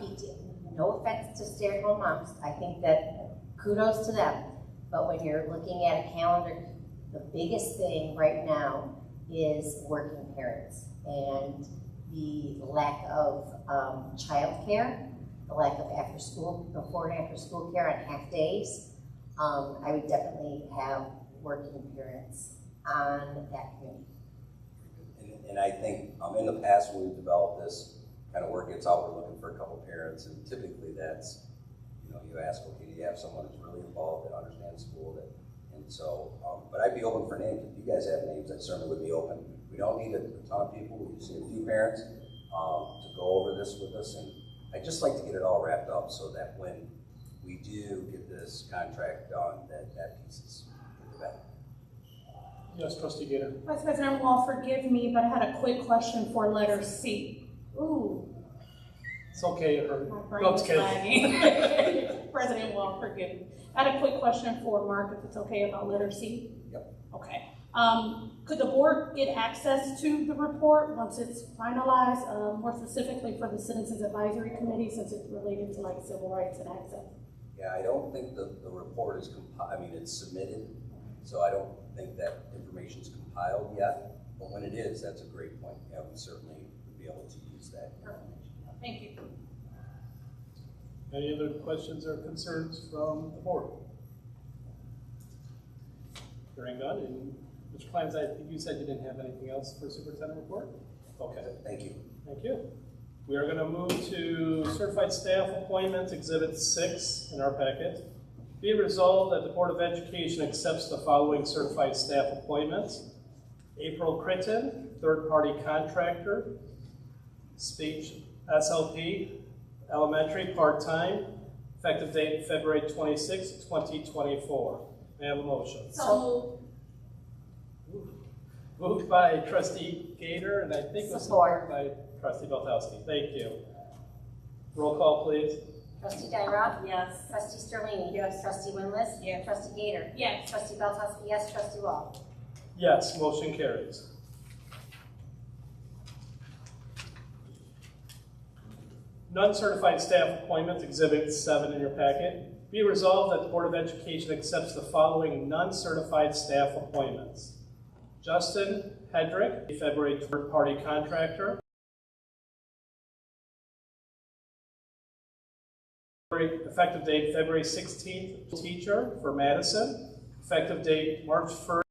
no offense to stay-at-home moms, I think that kudos to them, but when you're looking at a calendar, the biggest thing right now is working parents and the lack of childcare, the lack of before and after school care on half days. I would definitely have working parents on that committee. And I think in the past when we've developed this kind of work, it's out, we're looking for a couple parents, and typically that's, you ask, okay, do you have someone who's really involved that understands school, and so, but I'd be open for names. If you guys have names, I certainly would be open. We don't need a ton of people, we just need a few parents to go over this with us, and I'd just like to get it all wrapped up so that when we do get this contract done, that piece is better. Yes, Trustee Gator. Vice President Wall, forgive me, but I had a quick question for letter C. Ooh, It's okay, my or brain no, is it's okay. lagging. President Wall, forgive me. I had a quick question for Mark, if it's okay, about letter C. Yep. Okay. Could the board get access to the report once it's finalized, more specifically for the Citizens Advisory Committee, since it's related to like civil rights and access? Yeah, I don't think the report is it's submitted, so I don't think that information is compiled yet, but when it is, that's a great point. Yeah, we certainly would be able to use that information. Thank you. Any other questions or concerns from the board? Hearing none, and Mr. Kleins, I think you said you didn't have anything else for superintendent report? Okay. Thank you. Thank you. We are going to move to certified staff appointments, Exhibit 6 in our packet. Be it resolved that the Board of Education accepts the following certified staff appointments. April Critton, third-party contractor, speech SLP, elementary, part-time, effective date February 26, 2024. May I have a motion? So Moved by Trustee Gator, and I think was supported by Trustee Belkowski. Thank you. Roll call, please. Trustee Dyrod? Yes. Trustee Sterlini? Yes. Trustee Winless? Yes. Trustee Gator? yes. Trustee Belkowski, yes. Trustee Wall? Yes, motion carries. Non-certified staff appointments, Exhibit 7 in your packet. Be resolved that the Board of Education accepts the following non-certified staff appointments. Justin Hedrick, February third-party contractor. Effective date February 16th, teacher for Madison. Effective date March 1st.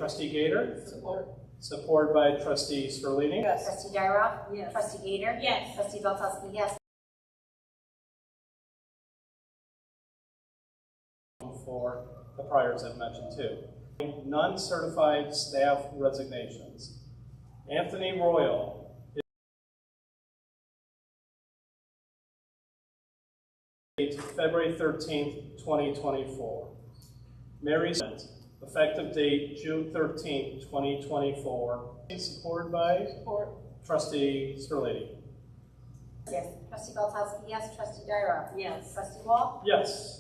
trustee Gator, Support. supported by trustee Sterlini. Yes. Trustee Gyroff? Yes. Trustee Gator? Yes. Trustee Belkowski, yes. For the priors I've mentioned too. Non-certified staff resignations. Anthony Royal is February 13th, 2024. Mary Smith, effective date June 13th, 2024. Supported by Support. trustee Sterlini. Yes. Trustee Belkowski, yes. Trustee Gyroff? Yes. Trustee Wall? Yes.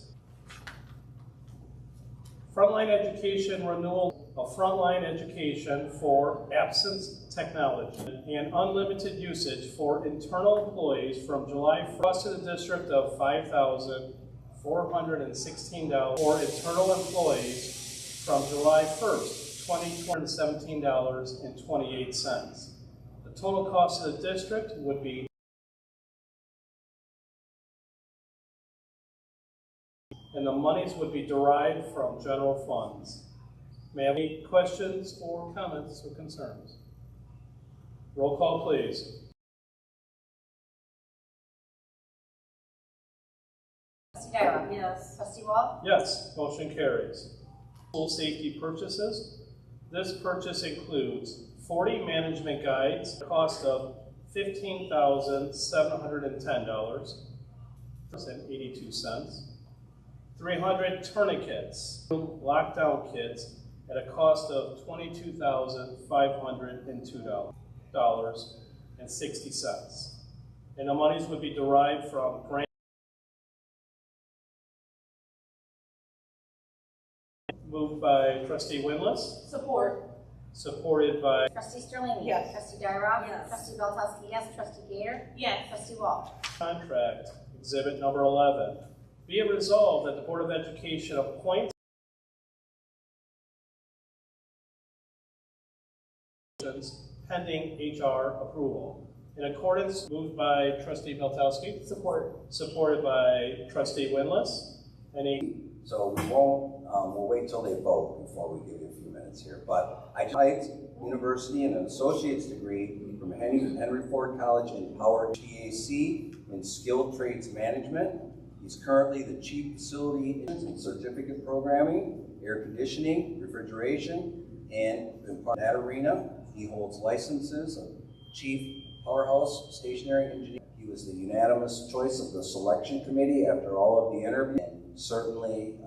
Frontline education renewal of frontline education for absence technology and unlimited usage for internal employees from July 1st to the district of $5,416 for internal employees from July 1st, $2,217.28. The total cost of the district would be and the monies would be derived from general funds. May I have any questions or comments or concerns? Roll call, please. Trustee Gyroff? Yes. Trustee Wall? Yes, motion carries. School safety purchases. This purchase includes 40 management guides, cost of $15,710.82. 300 tourniquets, lockdown kits at a cost of $22,502.60. And the monies would be derived from grant. Moved by trustee Winless, Support. supported by Trustee Sterlini? Yes. Trustee Gyroff? Yes. Trustee Belkowski, yes. Trustee Gator? Yes. Trustee Wall? contract, exhibit number 11. Be it resolved that the Board of Education appoints pending HR approval. In accordance, moved by trustee Belkowski, Support. supported by trustee Winless. Any So we won't, we'll wait till they vote before we give you a few minutes here. But I Heights University and an associate's degree from Henry Ford College in Howard TAC in skilled trades management. He's currently the chief facility in certificate programming, air conditioning, refrigeration, and in that arena, he holds licenses of chief powerhouse stationary engineer. He was the unanimous choice of the selection committee after all of the interviews, and certainly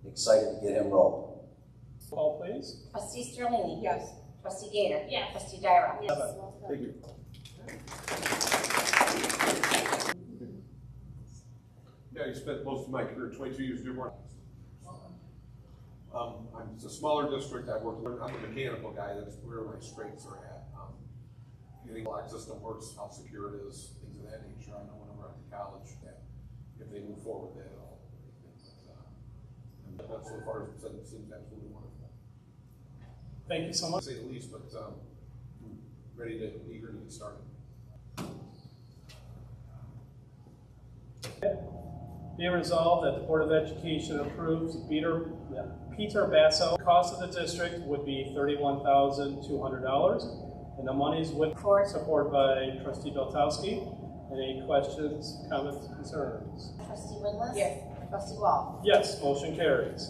excited to get him rolling. call, please. Trustee Sterlini? Yes. Trustee Gator? Yes. Trustee Gyroff? Yes. Thank you. Yeah, I spent most of my career, 22 years, Dearborn. It's a smaller district. I'm a mechanical guy. That's where my strengths are at. Getting the lock system works, how secure it is, things of that nature. I know whenever I'm at college that if they move forward with that at all. But so far as it seems absolutely wonderful. Thank you so much. To say the least, but eager to get started. Be it resolved that the Board of Education approves Peter Basso. Cost of the district would be $31,200, and the monies would supported by trustee Belkowski. Any questions, comments, concerns? Trustee Winless? Yes. Trustee Wall? Yes, motion carries.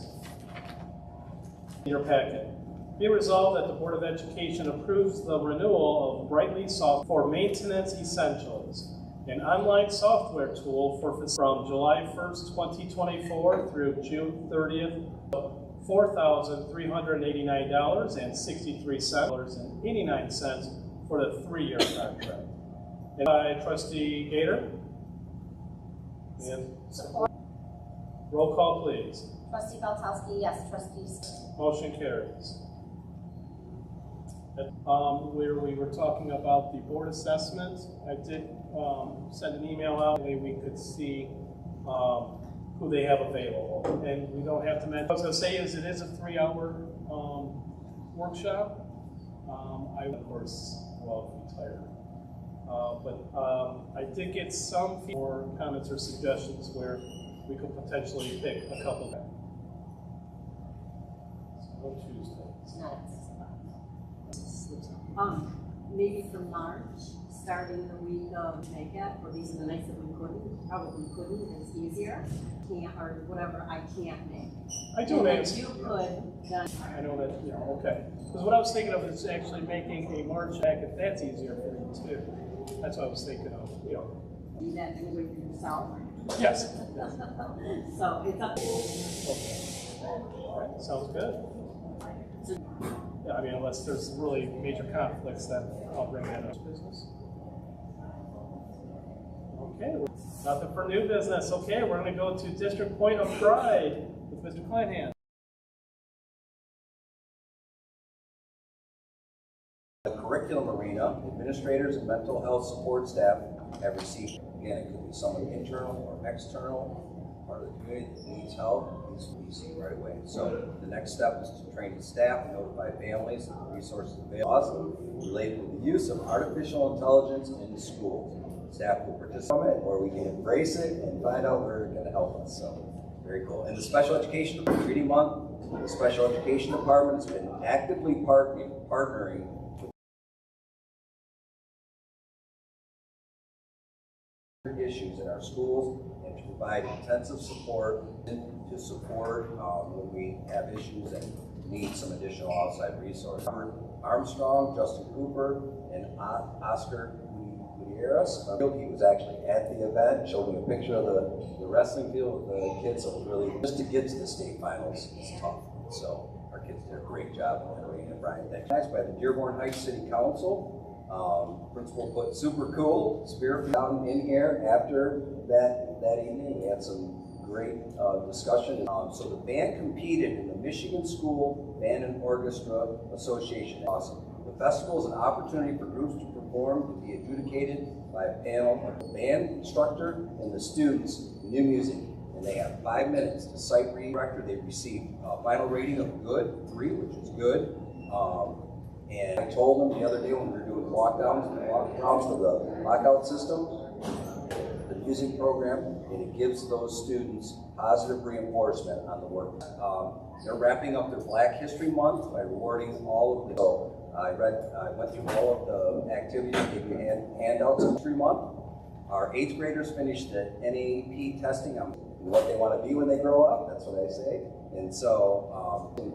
In your packet. Be resolved that the Board of Education approves the renewal of Brightly Soft for maintenance essentials, an online software tool from July 1st, 2024 through June 30th, $4,389.63.89 for the 3-year contract. And by trustee Gator. And Support. roll call, please. Trustee Belkowski, yes. Trustees? Motion carries. Where we were talking about the board assessment, I did send an email out, that we could see who they have available. And we don't have to mention, what I was going to say is it is a 3-hour workshop. I, of course, will be tired. But I did get some more comments or suggestions where we could potentially pick a couple. So on Tuesday. It's not at 6 o'clock. Maybe for March, starting the week of NACAT, or these are the nights that we probably couldn't, it's easier. Can't, or whatever I can't make. I do And have. if you could, then I know that, okay. Because what I was thinking of is actually making a March packet, that's easier for you too. That's what I was thinking of, do that anyway for yourself. Yes. So it's up to you. Okay. All right, sounds good. Yeah, I mean, unless there's really major conflicts, then I'll bring that up to business. Okay, nothing for new business. Okay, we're going to go to District Point of Pride with Mr. Kleinhand. The curriculum arena, administrators and mental health support staff have received, again, it could be someone internal or external, part of the community that needs help, needs to be seen right away. So the next step is to train the staff and notify families of the resources available related to the use of artificial intelligence in schools. Staff will participate, or we can embrace it and find out where it's going to help us. So very cool. And the Special Education Reading Month, the Special Education Department has been actively partnering with issues in our schools and to provide intensive support when we have issues and need some additional outside resources. Armstrong, Justin Cooper, and Oscar Gutierrez. He was actually at the event, showed me a picture of the wrestling field with the kids. So it was really, just to get to the state finals is tough. So our kids did a great job of entering, and Brian, thanks. By the Dearborn Heights City Council. Principal put super cool spirit down in here after that evening. We had some great discussion. So the band competed in the Michigan School Band and Orchestra Association. Awesome. The festival is an opportunity for groups to perform and be adjudicated by a panel of the band instructor and the students new music. And they have 5 minutes to sight read record. They received a final rating of good, 3, which is good. And I told them the other day when we were doing walkdowns for the lockout system, the music program, and it gives those students positive reinforcement on the work. They're wrapping up their Black History Month by rewarding all of the. So I went through all of the activities, gave you handouts in History Month. Our 8th graders finished the NAEP testing on what they want to be when they grow up. That's what I say. And so,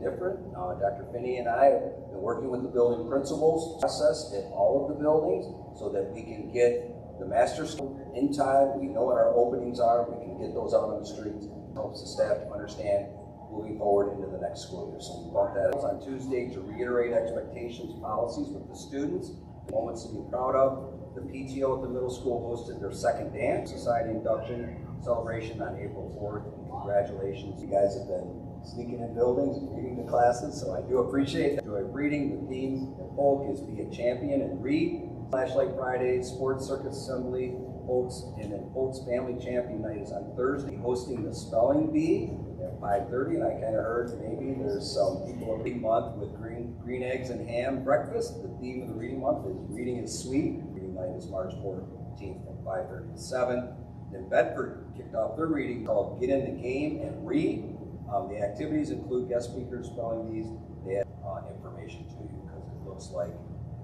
different. Dr. Finney and I have been working with the building principals process in all of the buildings so that we can get the master school in time. We know what our openings are. We can get those out on the streets. It helps the staff to understand moving forward into the next school year. So we brought that up on Tuesday to reiterate expectations, policies with the students, moments to be proud of. The PTO at the middle school hosted their second dance society induction celebration on April 4th. Congratulations. You guys have been sneaking in buildings and reading the classes, so I do appreciate that. Enjoy reading. The theme at Polk is Be a Champion and Read. Flashlight Friday, Sports Circus Assembly, Polk's, and then Polk's Family Champion Night is on Thursday, hosting the Spelling Bee at 5:30, and I kind of heard maybe there's some people of reading month with green eggs and ham breakfast. The theme of the reading month is Reading is Sweet. Reading night is March 14th from 5:30 to 7. Then Bedford kicked off their reading called Get in the Game and Read. The activities include guest speakers, spelling bees. They have information to you because it looks like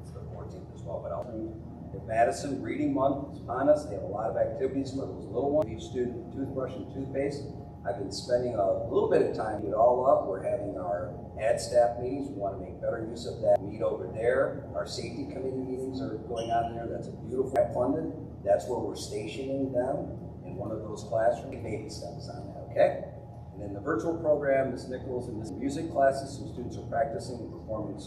it's the 14th as well. But at Madison, Reading Month is upon us. They have a lot of activities for those little ones. Each student, toothbrush and toothpaste. I've been spending a little bit of time to get it all up. We're having our ad staff meetings. We want to make better use of that. Meet over there. Our safety committee meetings are going on there. That's a beautiful funded. That's where we're stationing them in one of those classrooms. Baby steps on that, okay? And then the virtual program, Ms. Nichols and Ms. Music classes, so students are practicing and performing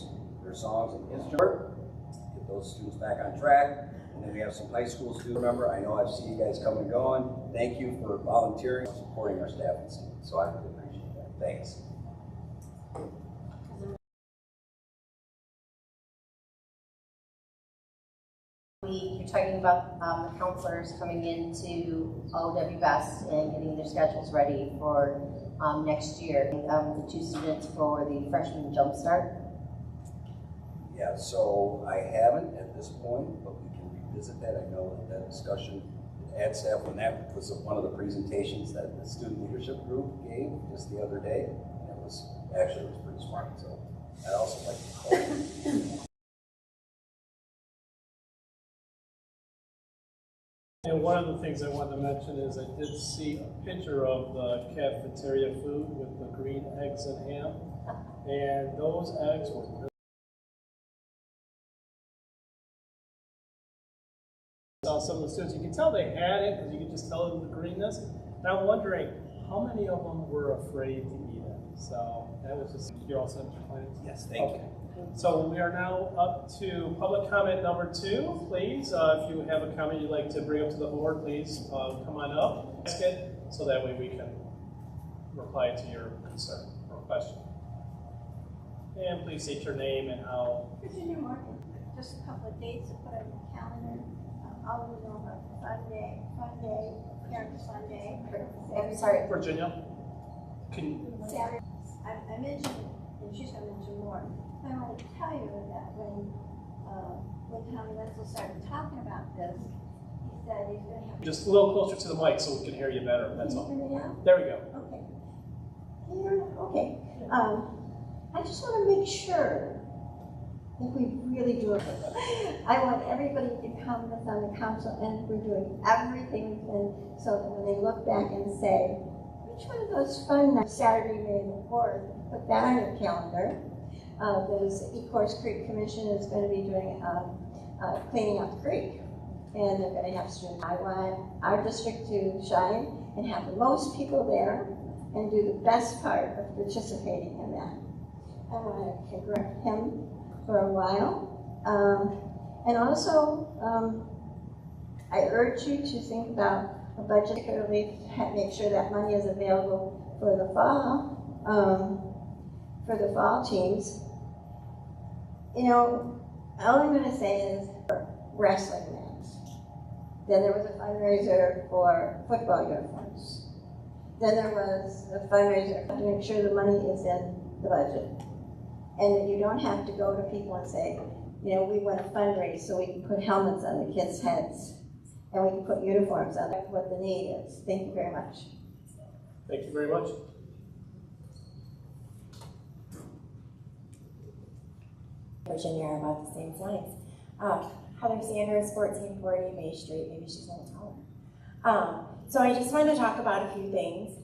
their songs and instruments. Get those students back on track. And then we have some high school students. Remember, I know I've seen you guys come and going. Thank you for volunteering and supporting our staff and students. So I really appreciate that. Thanks. You're talking about the counselors coming into OW Best and getting their schedules ready for next year. The 2 students for the freshman jumpstart. Yeah, so I haven't at this point, but we can revisit that. I know that discussion with ad staff when that was one of the presentations that the student leadership group gave just the other day. And it was pretty smart. So I also like the color. And one of the things I wanted to mention is I did see a picture of the cafeteria food with the green eggs and ham. And those eggs were really some of the students, you can tell they had it because you could just tell the greenness. And I'm wondering how many of them were afraid to eat it. So that was just, you're all set, Mr. Klein? Yes, thank you. So we are now up to public comment number 2, please. If you have a comment you'd like to bring up to the board, please come on up, ask it, so that way we can reply to your concern or question. And please state your name and how. Virginia Morgan, just a couple of dates to put on your calendar. All of them are Sunday, Parent Sunday. I'm sorry. Virginia, can Saturday. I mentioned, and she's going to mention more. I want to tell you that when Tommy Wenzel started talking about this, he said he's going to have. just a little closer to the mic so we can hear you better. That's all. Can you hear me now? There we go. Okay. Can you hear me? Okay. I just want to make sure that we really do it. I want everybody to come that's on the council, and we're doing everything we can so that when they look back and say, which one of those fun nights, Saturday, May the 4th, put that on your calendar. There's the Ecorse Creek Commission is going to be doing cleaning up the creek, and they're going to have students. I want our district to shine and have the most people there and do the best part of participating in that. I want to congratulate him for a while. And also, I urge you to think about a budget, particularly make sure that money is available for the fall teams. You know, all I'm going to say is wrestling match. Then there was a fundraiser for football uniforms. Then there was a fundraiser to make sure the money is in the budget. And that you don't have to go to people and say, you know, we want to fundraise so we can put helmets on the kids' heads and we can put uniforms on. That's what the need is. Thank you very much. Thank you very much. Virginia are about the same size. Heather Sanders, 1440 May Street. Maybe she's a little taller. So I just wanted to talk about a few things.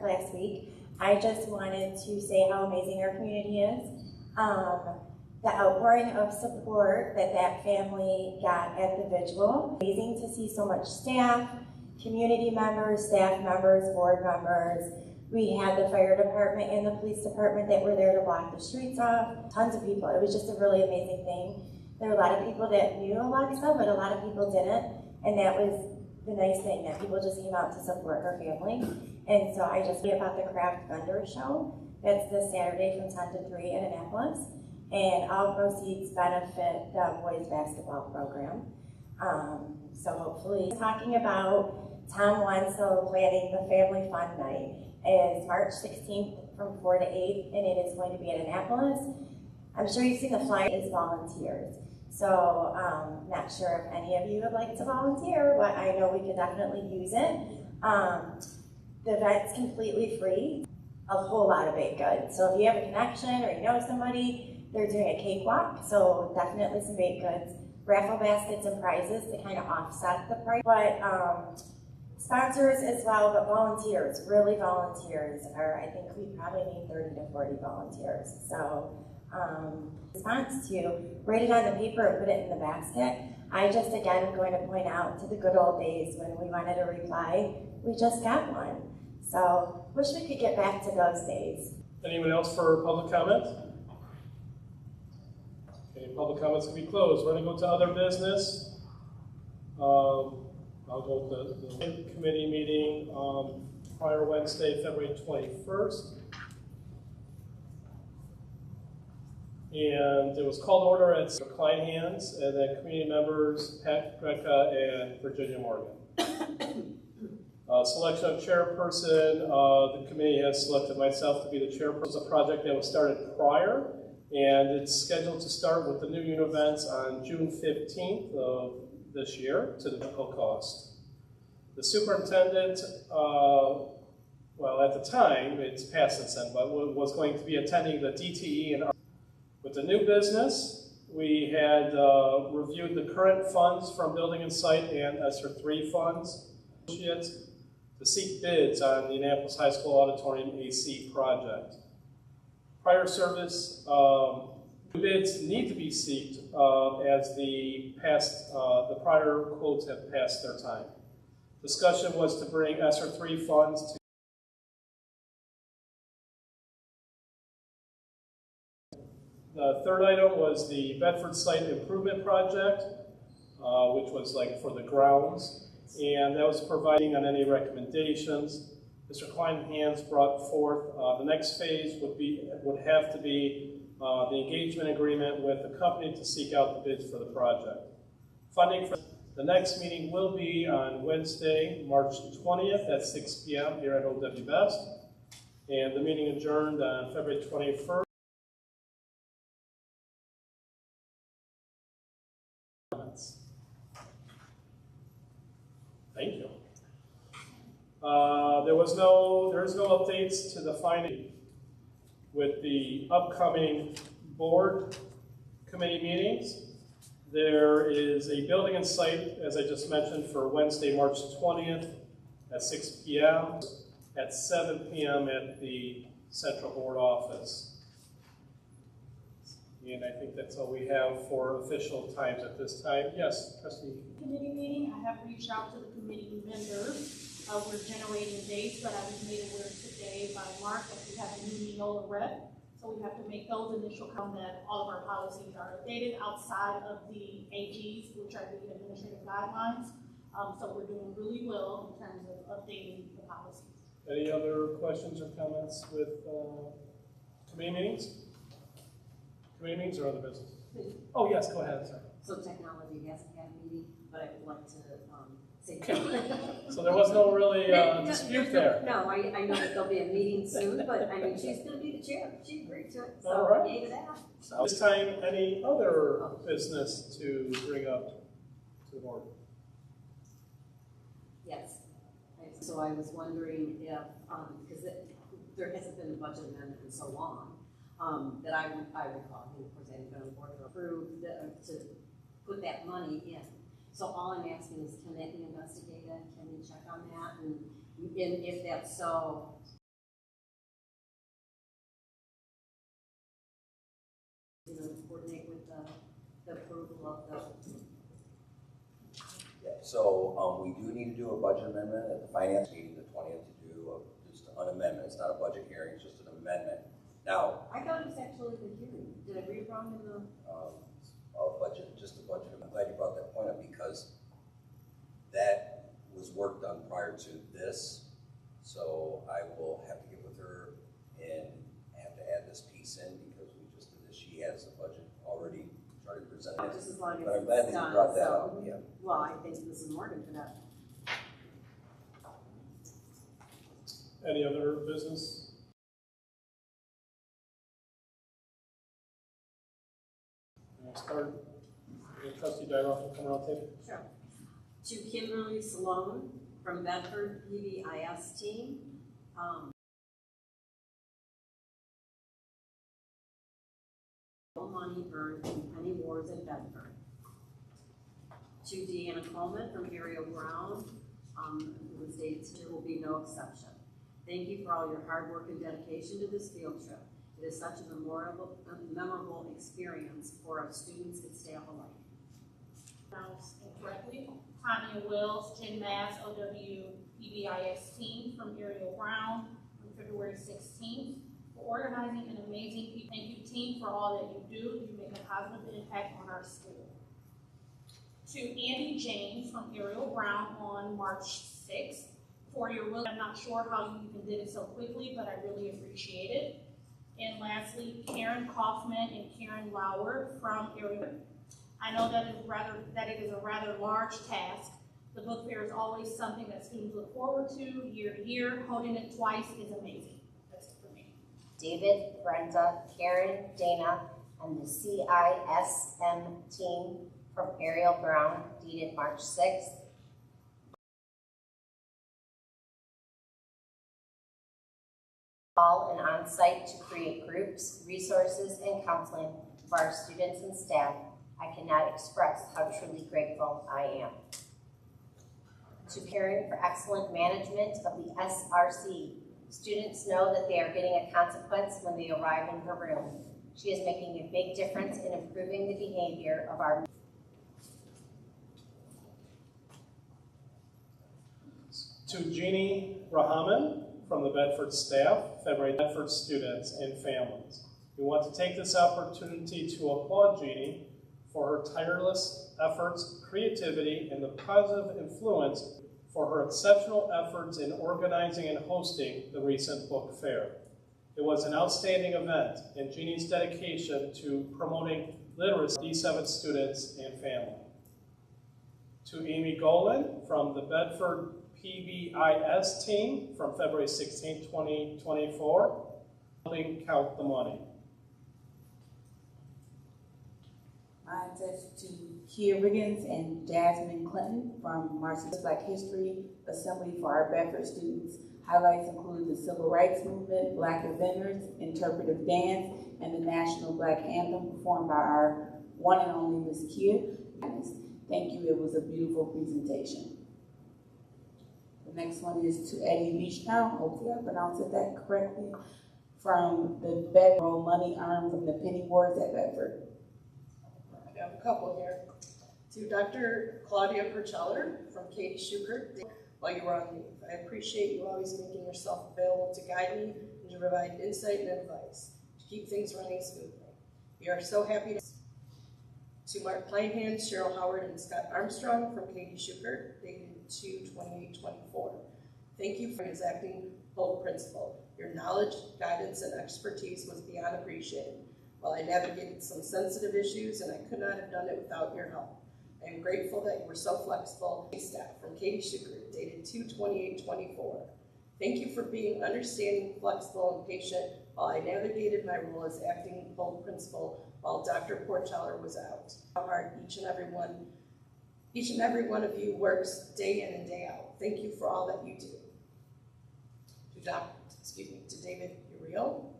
Last week, I just wanted to say how amazing our community is. The outpouring of support that family got at the vigil. Amazing to see so much staff, community members, staff members, board members. We had the fire department and the police department that were there to block the streets off. Tons of people. It was just a really amazing thing. There were a lot of people that knew Alexa, but a lot of people didn't. And that was the nice thing, that people just came out to support her family. And so I just read about the Craft Vendor Show. That's this Saturday from 10 to 3 in Annapolis. And all proceeds benefit the boys basketball program. So hopefully, talking about Tom Wenzel planning the Family Fun Night is March 16th from 4 to 8, and it is going to be at Annapolis. I'm sure you've seen the flyer is volunteers. So not sure if any of you would like to volunteer, but I know we could definitely use it. The event's completely free, a whole lot of baked goods. So if you have a connection or you know somebody, they're doing a cakewalk, so definitely some baked goods, raffle baskets and prizes to kind of offset the price. But sponsors as well, but volunteers, really volunteers are, I think we probably need 30 to 40 volunteers. So response to write it on the paper and put it in the basket. I just, again, am going to point out to the good old days when we wanted a reply, we just got one. So wish we could get back to those days. Anyone else for public comment? Okay, public comments can be closed. We're going to go to other business. I'll go to the committee meeting prior Wednesday, February 21st. And it was called to order at Kleinhans, and then community members Pat Greca and Virginia Morgan. Selection of chairperson, the committee has selected myself to be the chairperson. It's a project that was started prior, and it's scheduled to start with the new unit events on June 15th of this year to the typical cost. The superintendent well, at the time, it's past since then, but was going to be attending the DTE and with the new business, we had reviewed the current funds from Building and Site and ESSER 3 funds to seek bids on the Annapolis High School Auditorium AC project. Prior service, bids need to be sought as the prior quotes have passed their time. Discussion was to bring ESSER 3 funds to the third item was the Bedford Site Improvement Project, which was like for the grounds, and that was providing on any recommendations. Mr. Kleinhans brought forth the next phase would have to be the engagement agreement with the company to seek out the bids for the project. Funding for the next meeting will be on Wednesday, March 20th at 6 p.m. here at OW Best, and the meeting adjourned on February 21st. Thank you. There is no updates to the finding with the upcoming board committee meetings. There is a Building and Site, as I just mentioned, for Wednesday, March 20th at 6 p.m. at 7 p.m. at the Central Board office. And I think that's all we have for official times at this time. Yes, Trustee? Committee meeting, I have reached out to the committee members. We're generating dates, but I was made aware today by Mark that we have a new Neola rep. So we have to make those initial comments that all of our policies are updated outside of the AGs, which are the administrative guidelines. So we're doing really well in terms of updating the policies. Any other questions or comments with committee meetings? Committee meetings or other business? Oh, yes, go ahead, sir. So technology hasn't had a meeting, but I would like to say. So there was no really dispute there. No, I know that there'll be a meeting soon, but I mean, she's gonna be the chair. She agreed to it, All so right. yay to that. So this time, any other business to bring up to the board? Yes. So I was wondering if, because there hasn't been a budget amendment in so long, that I recall, and of course I haven't been on the board to approve, to put that money in. So all I'm asking is, can that be investigated? Can we check on that? And if that's so, coordinate with the approval of the. Yeah, so we do need to do a budget amendment at the finance meeting, the 20th, to do just an amendment. It's not a budget hearing, it's just an amendment. Now, I thought it was actually the hearing. Did I read it wrong in the? budget, just a budget. I'm glad you brought that point up because that was work done prior to this. So I will have to get with her and have to add this piece in because we just did this. She has the budget already started presenting. Just as long as But I'm glad that it's you done, brought that so- up. Yeah. Well, I think Mrs. Morgan for that. Any other business? Start. Trustee Dyroff, come around table. Sure. To Kimberly Salone from Bedford PBIS team. Money earned in penny wards in Bedford. To Deanna Coleman from Ariel Brown, who was dated today, will be no exception. Thank you for all your hard work and dedication to this field trip. It is such a memorable experience for our students and staff alike. Pronounced incorrectly. Tanya Wills, Jen Mass, OW PBIS team from Ariel Brown on February 16th. For organizing an amazing, thank you team for all that you do. You make a positive impact on our school. To Andy James from Ariel Brown on March 6th. For your will, I'm not sure how you even did it so quickly, but I really appreciate it. And lastly, Karen Kaufman and Karen Lauer from Ariel. I know that it is a rather large task. The book fair is always something that students look forward to year to year. Holding it twice is amazing. That's it for me. David, Brenda, Karen, Dana, and the CISM team from Ariel Brown, dated March 6th. all and on-site to create groups, resources, and counseling for our students and staff. I cannot express how truly grateful I am. To caring for excellent management of the SRC. Students know that they are getting a consequence when they arrive in her room. She is making a big difference in improving the behavior of our To Jeannie Rahaman from the Bedford staff, February Bedford students and families. We want to take this opportunity to applaud Jeannie for her tireless efforts, creativity, and the positive influence for her exceptional efforts in organizing and hosting the recent book fair. It was an outstanding event, and Jeannie's dedication to promoting literacy for D7 students and family. To Amy Golan from the Bedford PBIS team from February 16, 2024, helping count the money. My attached to Kia Riggins and Jasmine Clinton from Marcy's Black History Assembly for our Bedford students. Highlights include the Civil Rights Movement, Black Inventors, interpretive dance, and the National Black Anthem performed by our one and only Miss Kia. Thank you, it was a beautiful presentation. The next one is to Eddie Beachtown, hopefully I pronounced that correctly, from the Bedroll money earned from the Penny Wars at Bedford. I have a couple here. To Dr. Claudia Percheller from Katie Schuchert, while you were on leave. I appreciate you always making yourself available to guide me and to provide insight and advice to keep things running smoothly. We are so happy to Mark Kleinhand, Cheryl Howard, and Scott Armstrong from Katie Schuchert, dated 2/28/24. Thank you for his acting Polk principal. Your knowledge, guidance, and expertise was beyond appreciated. While I navigated some sensitive issues, and I could not have done it without your help. I am grateful that you were so flexible. Staff from Katie Schuchert, dated 2/28/24. Thank you for being understanding, flexible, and patient while I navigated my role as acting Polk principal while Dr. Porcheller was out. How hard each and every one of you works day in and day out. Thank you for all that you do. To David Uriel,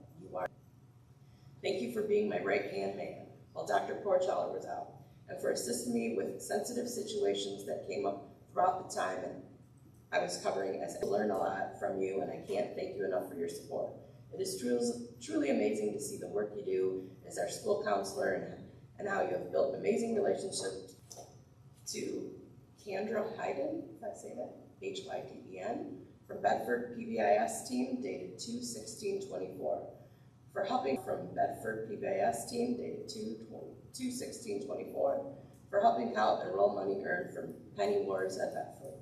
thank you for being my right-hand man while Dr. Porcheller was out, and for assisting me with sensitive situations that came up throughout the time and I was covering. As I learned a lot from you, and I can't thank you enough for your support. It is truly amazing to see the work you do as our school counselor and how you have built an amazing relationship. To Kendra Hayden, if I say that, Hyden, from Bedford PBIS team, dated 2/16/24. For helping from Bedford PBIS team, dated 2/16/24, for helping out enroll money earned from Penny Wars at Bedford.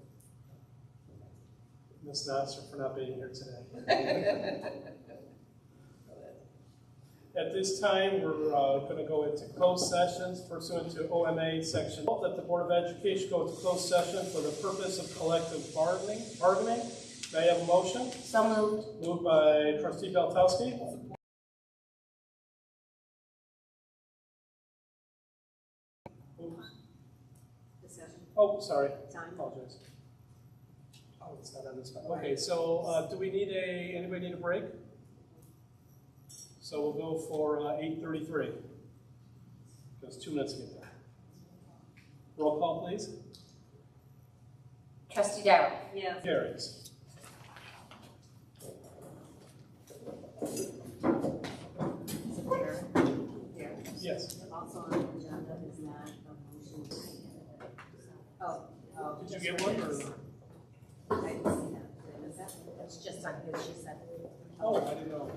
Ms. Nasser for not being here today. At this time, we're going to go into closed sessions pursuant to OMA section 12, that the Board of Education go into closed session for the purpose of collective bargaining. May I have a motion? So moved. Moved by Trustee Beltowski. Discussion. Oh, sorry. Time. Apologize. Oh, it's not on this one. Okay, so do we need anybody need a break? So we'll go for 8:33. Just 2 minutes to get there. Roll call, please. Trustee Darrow. Yes. Carries. Yes. Also on the agenda is not a motion. Oh. Did you get one or? I didn't see that. Did I miss that? It's just on here, she said. Oh, I didn't know.